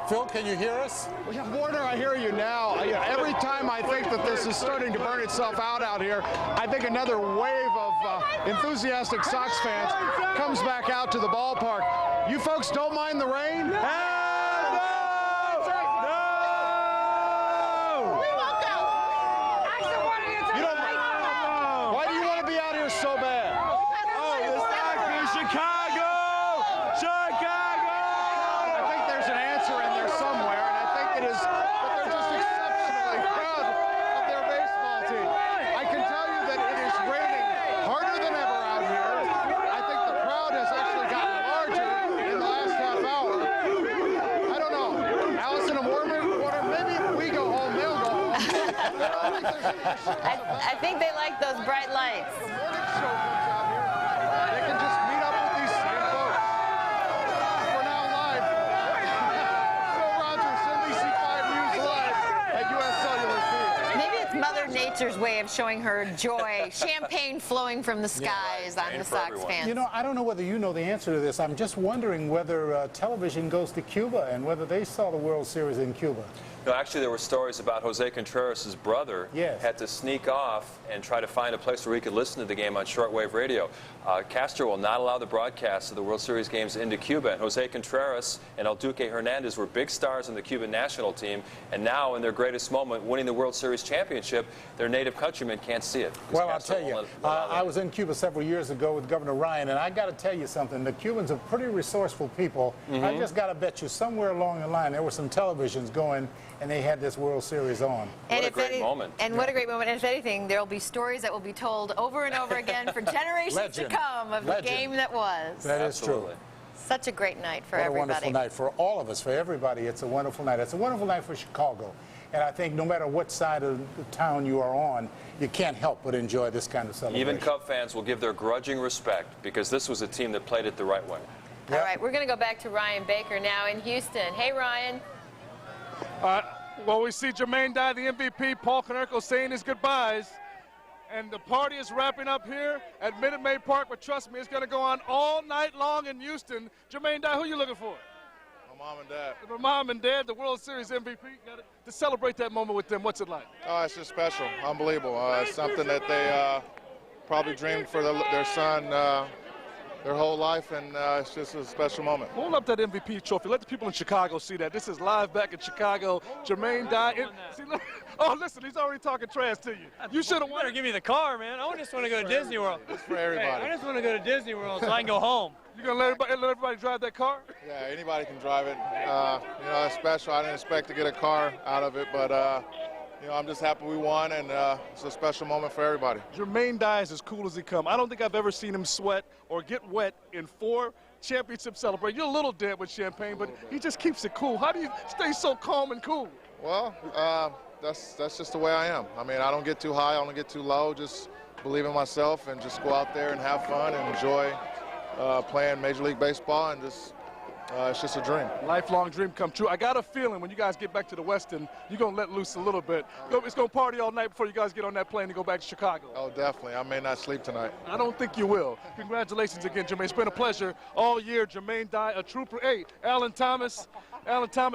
S4: Phil, can you hear us?
S22: Warner, I hear you now. Every time I think that this is starting to burn itself out here, I think another wave of enthusiastic Sox fans comes back out to the ballpark. You folks don't mind the rain? Why do you want to be out here so bad?
S5: Oh, the Sox in Chicago! Chicago!
S22: I think there's an answer in there somewhere, and I think it is that they're just exceptionally proud of their baseball team. I can tell you that it is raining harder than ever out here. I think the crowd has actually gotten larger in the last half hour. I don't know. Allison and Warner, maybe if we go home, they'll go home.
S3: I think they like those bright lights.
S22: They can just meet up with these same folks. We're now live. Phil Rogers, NBC5 News Live at U.S. Cellular Field.
S3: Maybe it's Mother Nature's way of showing her joy. Champagne flowing from the skies on the Sox fans.
S4: You know, I don't know whether you know the answer to this. I'm just wondering whether television goes to Cuba and whether they saw the World Series in Cuba.
S11: No, actually, there were stories about Jose Contreras' brother had to sneak off and try to find a place where he could listen to the game on shortwave radio. Castro will not allow the broadcast of the World Series games into Cuba. And Jose Contreras and El Duque Hernandez were big stars on the Cuban national team. And now, in their greatest moment, winning the World Series championship, their native countrymen can't see it.
S4: Well, I'll tell you, I was in Cuba several years ago with Governor Ryan, and I got to tell you something. The Cubans are pretty resourceful people. I just got to bet you somewhere along the line there were some televisions going, and they had this World Series on.
S3: And what a great moment. And what a great moment. And if anything, there will be stories that will be told over and over again for generations to come of the game that was.
S4: That is true.
S3: Such a great night for everybody.
S4: What a wonderful night for all of us, for everybody. It's a wonderful night. It's a wonderful night for Chicago. And I think no matter what side of the town you are on, you can't help but enjoy this kind of celebration.
S11: Even Cub fans will give their grudging respect because this was a team that played it the right way.
S3: All right, we're going to go back to Ryan Baker now in Houston. Hey, Ryan.
S16: Well, we see Jermaine Dye, the MVP, Paul Konerko saying his goodbyes. And the party is wrapping up here at Minute Maid Park, but trust me, it's going to go on all night long in Houston. Jermaine Dye, who are you looking for?
S23: I'm
S10: mom and dad.
S16: My mom and dad, the World Series MVP. To celebrate that moment with them, what's it like?
S10: Oh, it's just special, unbelievable. It's something that they probably dreamed for their son their whole life, and it's just a special moment.
S16: Hold up that MVP trophy. Let the people in Chicago see that. This is live back in Chicago. Jermaine Dye. Oh, listen, he's already talking trash to you. You should have won.
S6: Better give me the car, man. I just want to go to Disney World.
S10: It's for everybody.
S6: Hey, I just want to go to Disney World so I can go home.
S16: You gonna let everybody drive that car?
S10: Yeah, anybody can drive it. It's special. I didn't expect to get a car out of it, but I'm just happy we won, and it's a special moment for everybody.
S16: Jermaine Dye is as cool as he come. I don't think I've ever seen him sweat or get wet in 4 championship celebrations. You're a little dead with champagne, but he just keeps it cool. How do you stay so calm and cool?
S10: Well, that's just the way I am. I mean, I don't get too high, I don't get too low. Just believe in myself and just go out there and have fun and enjoy playing Major League Baseball, and just it's just a dream.
S16: Lifelong dream come true. I got a feeling when you guys get back to the Westin, you're going to let loose a little bit. It's going to party all night before you guys get on that plane and go back to Chicago.
S10: Oh, definitely. I may not sleep tonight.
S16: I don't think you will. Congratulations again, Jermaine. It's been a pleasure all year. Jermaine Dye, a trooper. Hey, Alan Thomas,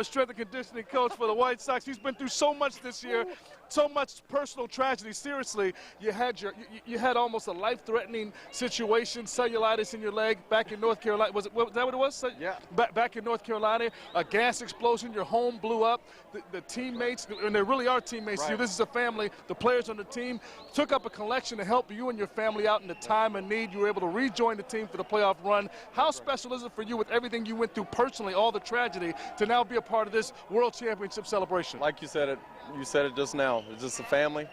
S16: strength and conditioning coach for the White Sox. He's been through so much this year, so much personal tragedy. Seriously, you had almost a life-threatening situation, cellulitis in your leg back in North Carolina. Was that what it was?
S21: Yeah.
S16: Back in North Carolina, a gas explosion, your home blew up. The teammates, and there really are teammates
S21: right.
S16: here. This is a family. The players on the team took up a collection to help you and your family out in the time of need. You were able to rejoin the team for the playoff run. How special is it for you with everything you went through personally, all the tragedy, to now be a part of this World Championship celebration?
S7: Like you said it just now. It's just a family.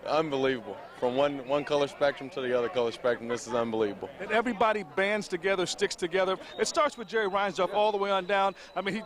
S7: Unbelievable. From one color spectrum to the other color spectrum, this is unbelievable.
S16: And everybody bands together, sticks together. It starts with Jerry Reinsdorf all the way on down. I mean, he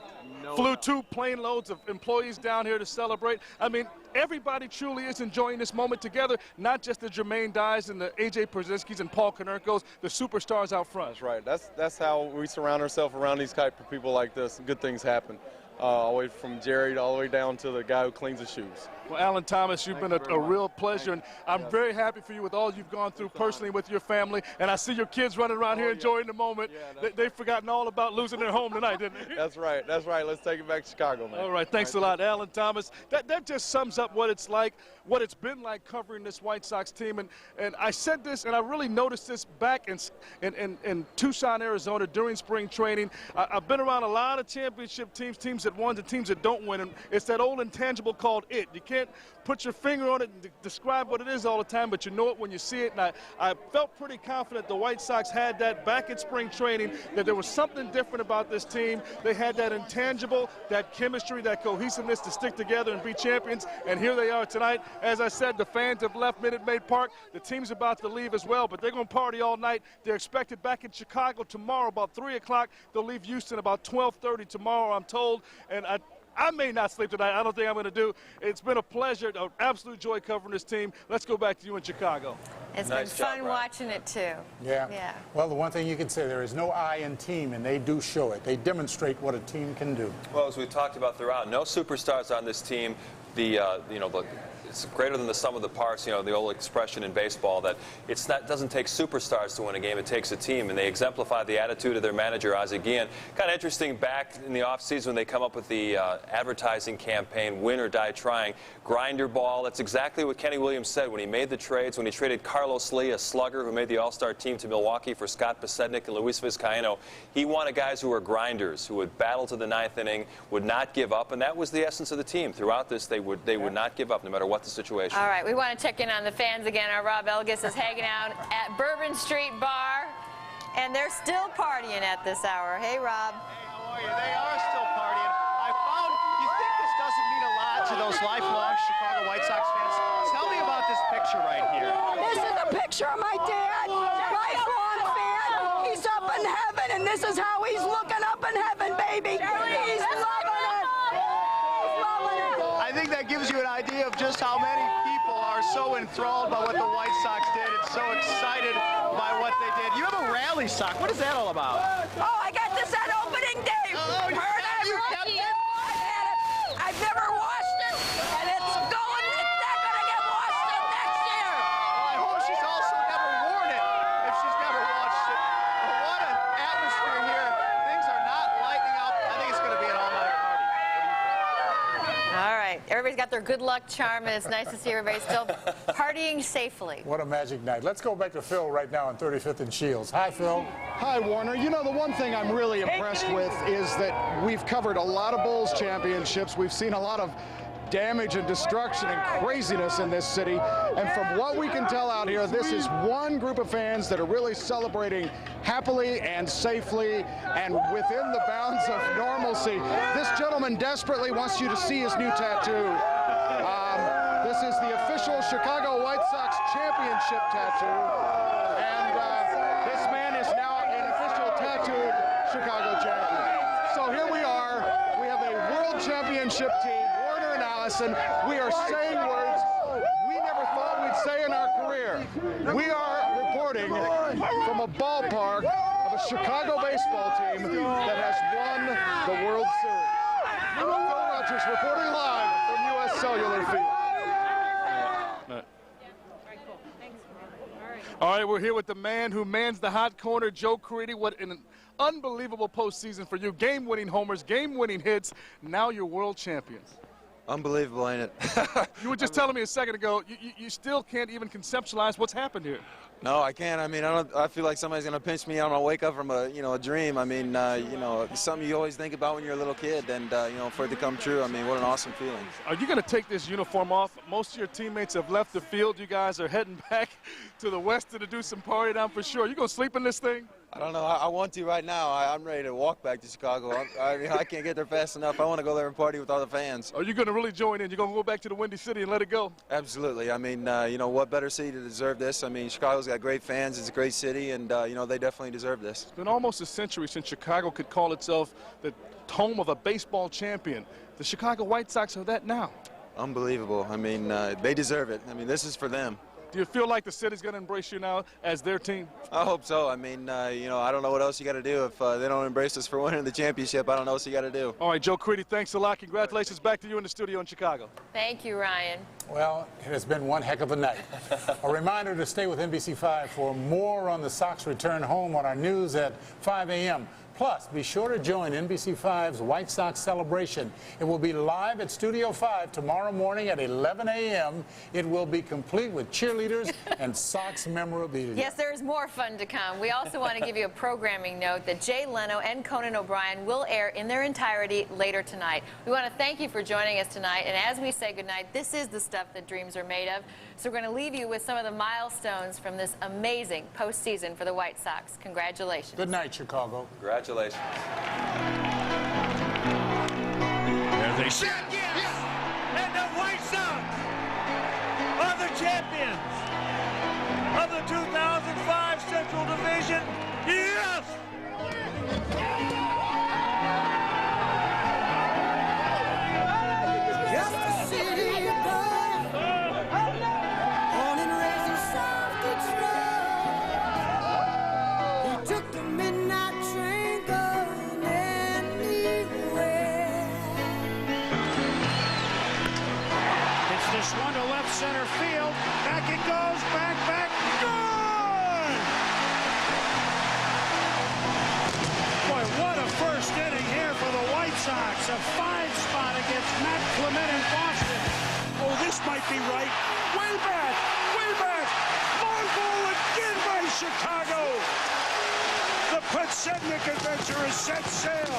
S16: flew 2 plane loads of employees down here to celebrate. I mean, everybody truly is enjoying this moment together, not just the Jermaine Dyes and the A.J. Pierzynskis and Paul Konerkos, the superstars out front.
S7: That's right. That's how we surround ourselves around these type of people like this. Good things happen. All the way from Jerry all the way down to the guy who cleans the shoes.
S16: Well, Alan Thomas, you've been a real pleasure, and I'm very happy for you with all you've gone through personally with your family. And I see your kids running around here enjoying the moment. They've forgotten all about losing their home tonight, didn't they?
S7: That's right. That's right. Let's take it back to Chicago, man.
S16: All right. Thanks a lot, Alan Thomas. That just sums up what it's like, what it's been like covering this White Sox team. And I said this, and I really noticed this back in Tucson, Arizona during spring training. I've been around a lot of championship teams that won, and teams that don't win. And it's that old intangible called it. You can't put your finger on it and describe what it is all the time, but you know it when you see it. And I felt pretty confident the White Sox had that back in spring training, that there was something different about this team. They had that intangible, that chemistry, that cohesiveness to stick together and be champions. And here they are tonight. As I said, the fans have left Minute Maid Park. The team's about to leave as well, but they're going to party all night. They're expected back in Chicago tomorrow about 3 o'clock. They'll leave Houston about 12:30 tomorrow, I'm told. And I may not sleep tonight. I don't think I'm going to do. It's been a pleasure, an absolute joy covering this team. Let's go back to you in Chicago.
S3: It's been fun watching it, too.
S4: Yeah. Well, the one thing you can say, there is no I in team, and they do show it. They demonstrate what a team can do.
S11: Well, as we talked about throughout, no superstars on this team. It's greater than the sum of the parts, the old expression in baseball that doesn't take superstars to win a game, it takes a team, and they exemplify the attitude of their manager, Ozzie Guillen. Kind of interesting, back in the offseason when they come up with the advertising campaign, Win or Die Trying, grind your ball. That's exactly what Kenny Williams said when he made the trades, when he traded Carlos Lee, a slugger who made the All-Star team, to Milwaukee for Scott Pasednik and Luis Vizcaino. He wanted guys who were grinders, who would battle to the 9th inning, would not give up, and that was the essence of the team. Throughout this, they would not give up no matter what the situation.
S3: All right, we want to check in on the fans again. Our Rob Elgis is hanging out at Bourbon Street Bar, and they're still partying at this hour. Hey, Rob.
S9: Hey, how are you? They are still partying. I found, you think this doesn't mean a lot to those lifelong Chicago White Sox fans? Tell me about this picture right here.
S18: This is a picture of my dad, lifelong fan. He's up in heaven, and this is how he's looking up in heaven, baby. He's loving it. He's loving it.
S9: I think that gives you an idea of just how many people are so enthralled by what the White Sox did and so excited by what they did. You have a rally sock. What is that all about?
S18: Oh, I got this at opening day.
S9: Oh, you kept it?
S18: I've never washed it, and it's not going to get washed till next year.
S9: Well, I hope she's also never worn it if she's never watched it. What an atmosphere here. Things are not lightening up
S3: night. Everybody's got their good luck charm, and it's nice to see everybody still partying safely.
S4: What a magic night. Let's go back to Phil right now on 35th and Shields. Hi, Phil.
S22: Hi, Warner. You know, the one thing I'm really impressed with is that we've covered a lot of Bulls championships. We've seen a lot of damage and destruction and craziness in this city. And from what we can tell out here, this is one group of fans that are really celebrating happily and safely and within the bounds of normalcy. This gentleman desperately wants you to see his new tattoo. This is the official Chicago White Sox championship tattoo. And this man is now an official tattooed Chicago champion. So here we are. We have a world championship team. Warner and Allison, we are saying words we never thought we'd say in our career. We are reporting from a ballpark of a Chicago baseball team that has won the World Series. Phil Rogers reporting live from U.S. Cellular Field.
S16: All right, we're here with the man who mans the hot corner, Joe Caridi. What an unbelievable postseason for you. Game-winning homers, game-winning hits. Now you're world champions.
S1: Unbelievable, ain't it?
S16: You were just telling me a second ago, you still can't even conceptualize what's happened here.
S1: No, I can't. I mean, I feel like somebody's going to pinch me. I'm going to wake up from a dream. I mean, it's something you always think about when you're a little kid, and, for it to come true, I mean, what an awesome feeling.
S16: Are you going to take this uniform off? Most of your teammates have left the field. You guys are heading back to the west to do some party down for sure. You going to sleep in this thing?
S1: I don't know. I want to right now. I'm ready to walk back to Chicago. I can't get there fast enough. I want to go there and party with all the fans.
S16: Are you going to really join in? You're going to go back to the Windy City and let it go?
S1: Absolutely. I mean, what better city to deserve this? I mean, Chicago's got great fans. It's a great city, and, they definitely deserve this.
S16: It's been almost a century since Chicago could call itself the home of a baseball champion. The Chicago White Sox are that now.
S1: Unbelievable. I mean, they deserve it. I mean, this is for them.
S16: Do you feel like the city's going to embrace you now as their team?
S1: I hope so. I mean, I don't know what else you got to do if they don't embrace us for winning the championship. I don't know what else you got to do.
S16: All right, Joe Caridi, thanks a lot. Congratulations back to you in the studio in Chicago.
S3: Thank you, Ryan.
S4: Well, it has been one heck of a night. A reminder to stay with NBC5 for more on the Sox return home on our news at 5 a.m. Plus, be sure to join NBC5's White Sox celebration. It will be live at Studio 5 tomorrow morning at 11 a.m. It will be complete with cheerleaders and Sox memorabilia.
S3: Yes, there's more fun to come. We also want to give you a programming note that Jay Leno and Conan O'Brien will air in their entirety later tonight. We want to thank you for joining us tonight. And as we say goodnight, this is the stuff that dreams are made of. So we're going to leave you with some of the milestones from this amazing postseason for the White Sox. Congratulations.
S4: Good night, Chicago.
S11: Congratulations.
S19: There they sit. And the White Sox are the champions of the 2005 Central Division. Yes!
S5: Just a city above, born and raised in South Detroit. He took the midnight train going anywhere.
S19: It's this one to left center field. Back it goes, back, gone! Boy, what a first inning here for the White Sox. A 5-spot against Matt Clement in Boston. Oh, this might be right. Way back, long ball again by Chicago. The Petsednik adventure has set sail.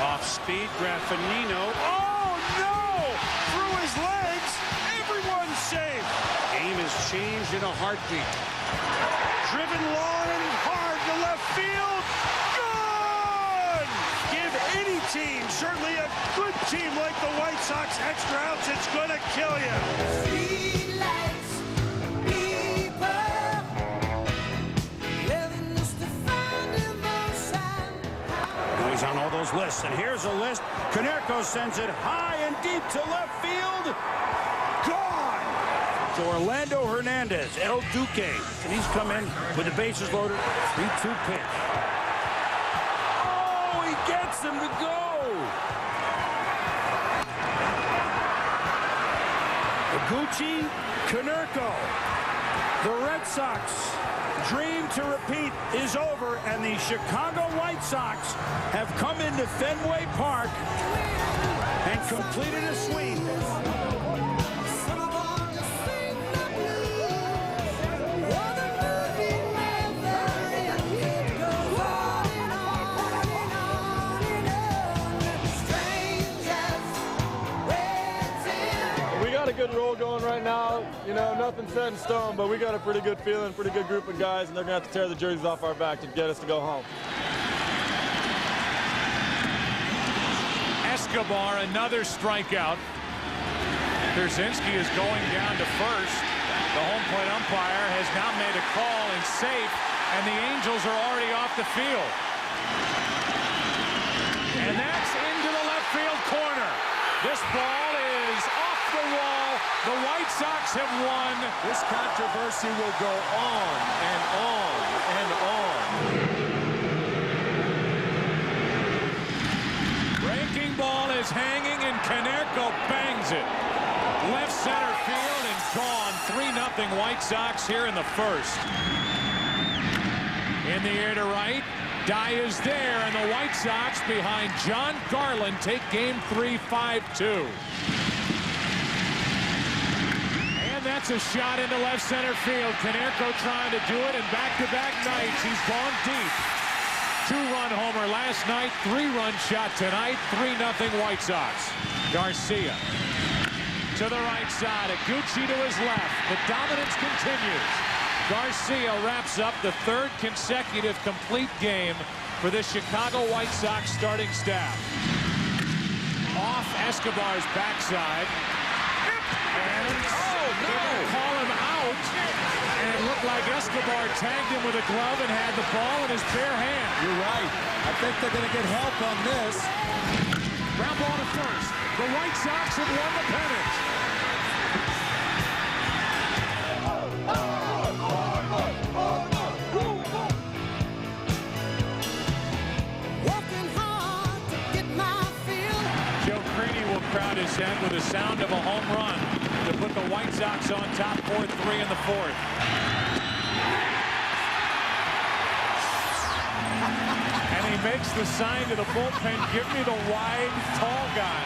S19: Off speed, Graffinino. Oh, no! Through his legs, everyone's safe. Aim is changed in a heartbeat. Driven long and hard to left field. Gone! Give any team, certainly a good team like the White Sox, extra outs, it's going to kill you. He's on all those lists, and here's a list. Konerko sends it high and deep to left field. Gone! To Orlando Hernandez, El Duque, and he's come in with the bases loaded. 3-2 pitch. Oh, he gets him to go! Iguchi, Konerko. The Red Sox dream to repeat is over, and the Chicago White Sox have come into Fenway Park and completed a swing.
S7: We got a good roll going right now. You know, nothing's set in stone, but we got a pretty good feeling, pretty good group of guys, and they're going to have to tear the jerseys off our back to get us to go home.
S19: Escobar, another strikeout. Pierzynski is going down to first. The home plate umpire has now made a call and safe, and the Angels are already off the field. And that's into the left field corner. This ball is off the wall. The White Sox have won.
S12: This controversy will go on and on and on.
S19: Breaking ball is hanging, and Konerko bangs it. Left center field and gone. 3-0 White Sox here in the first. In the air to right. Dye is there, and the White Sox behind John Garland take game 3, 5-2. And that's a shot into left center field. Konerko trying to do it, and back-to-back nights he's gone deep. 2-run homer last night, 3-run shot tonight, 3-0 White Sox. Garcia to the right side, Iguchi to his left. The dominance continues. Garcia wraps up the third consecutive complete game for the Chicago White Sox starting staff. Off Escobar's backside. And they call him out. And it looked like Escobar tagged him with a glove and had the ball in his bare hand.
S12: You're right. I think they're going to get help on this.
S19: Ground ball to first. The White Sox have won the pennant. Joe Creaney will crowd his end with the sound of a home run to put the White Sox on top 4-3 in the fourth. And he makes the sign to the bullpen, give me the wide, tall guy.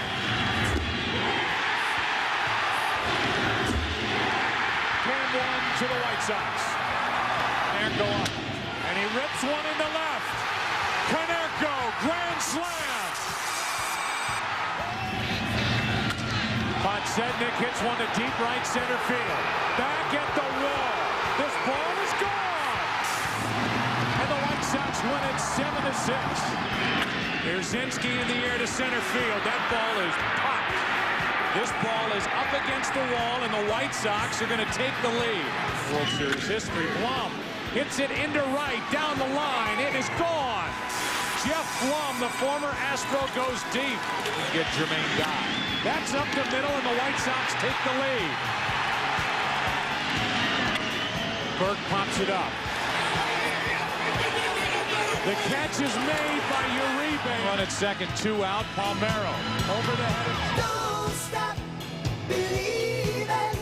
S19: Game one to the White Sox. Konerko up, and he rips one into left. Konerko, grand slam. Podsednik hits one to deep right center field. Back at the wall. This ball is gone. And the White Sox win it 7-6. Pierzynski in the air to center field. That ball is popped. This ball is up against the wall, and the White Sox are going to take the lead. World Series history. Blum hits it into right, down the line. It is gone. Jeff Blum, the former Astro, goes deep. Get Jermaine Dye. That's up the middle, and the White Sox take the lead. Burke pops it up. The catch is made by Uribe. Run at second, 2 out. Palmeiro over the head.
S5: Don't stop believing.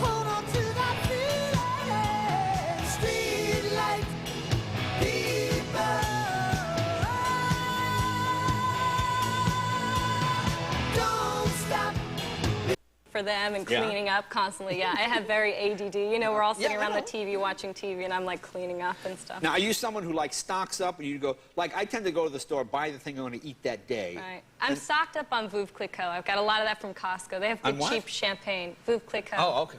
S5: Hold on to that feeling. Street light people. Don't stop.
S14: For them and cleaning up constantly. Yeah, I have very ADD. You know, we're all sitting around the TV watching TV, and I'm like cleaning up and stuff.
S23: Now, are you someone who like stocks up, or you go like I tend to go to the store, buy the thing I'm going to eat that day?
S14: Right. I'm stocked up on Veuve Clicquot. I've got a lot of that from Costco. They have good cheap champagne. Veuve Clicquot.
S23: Oh, okay.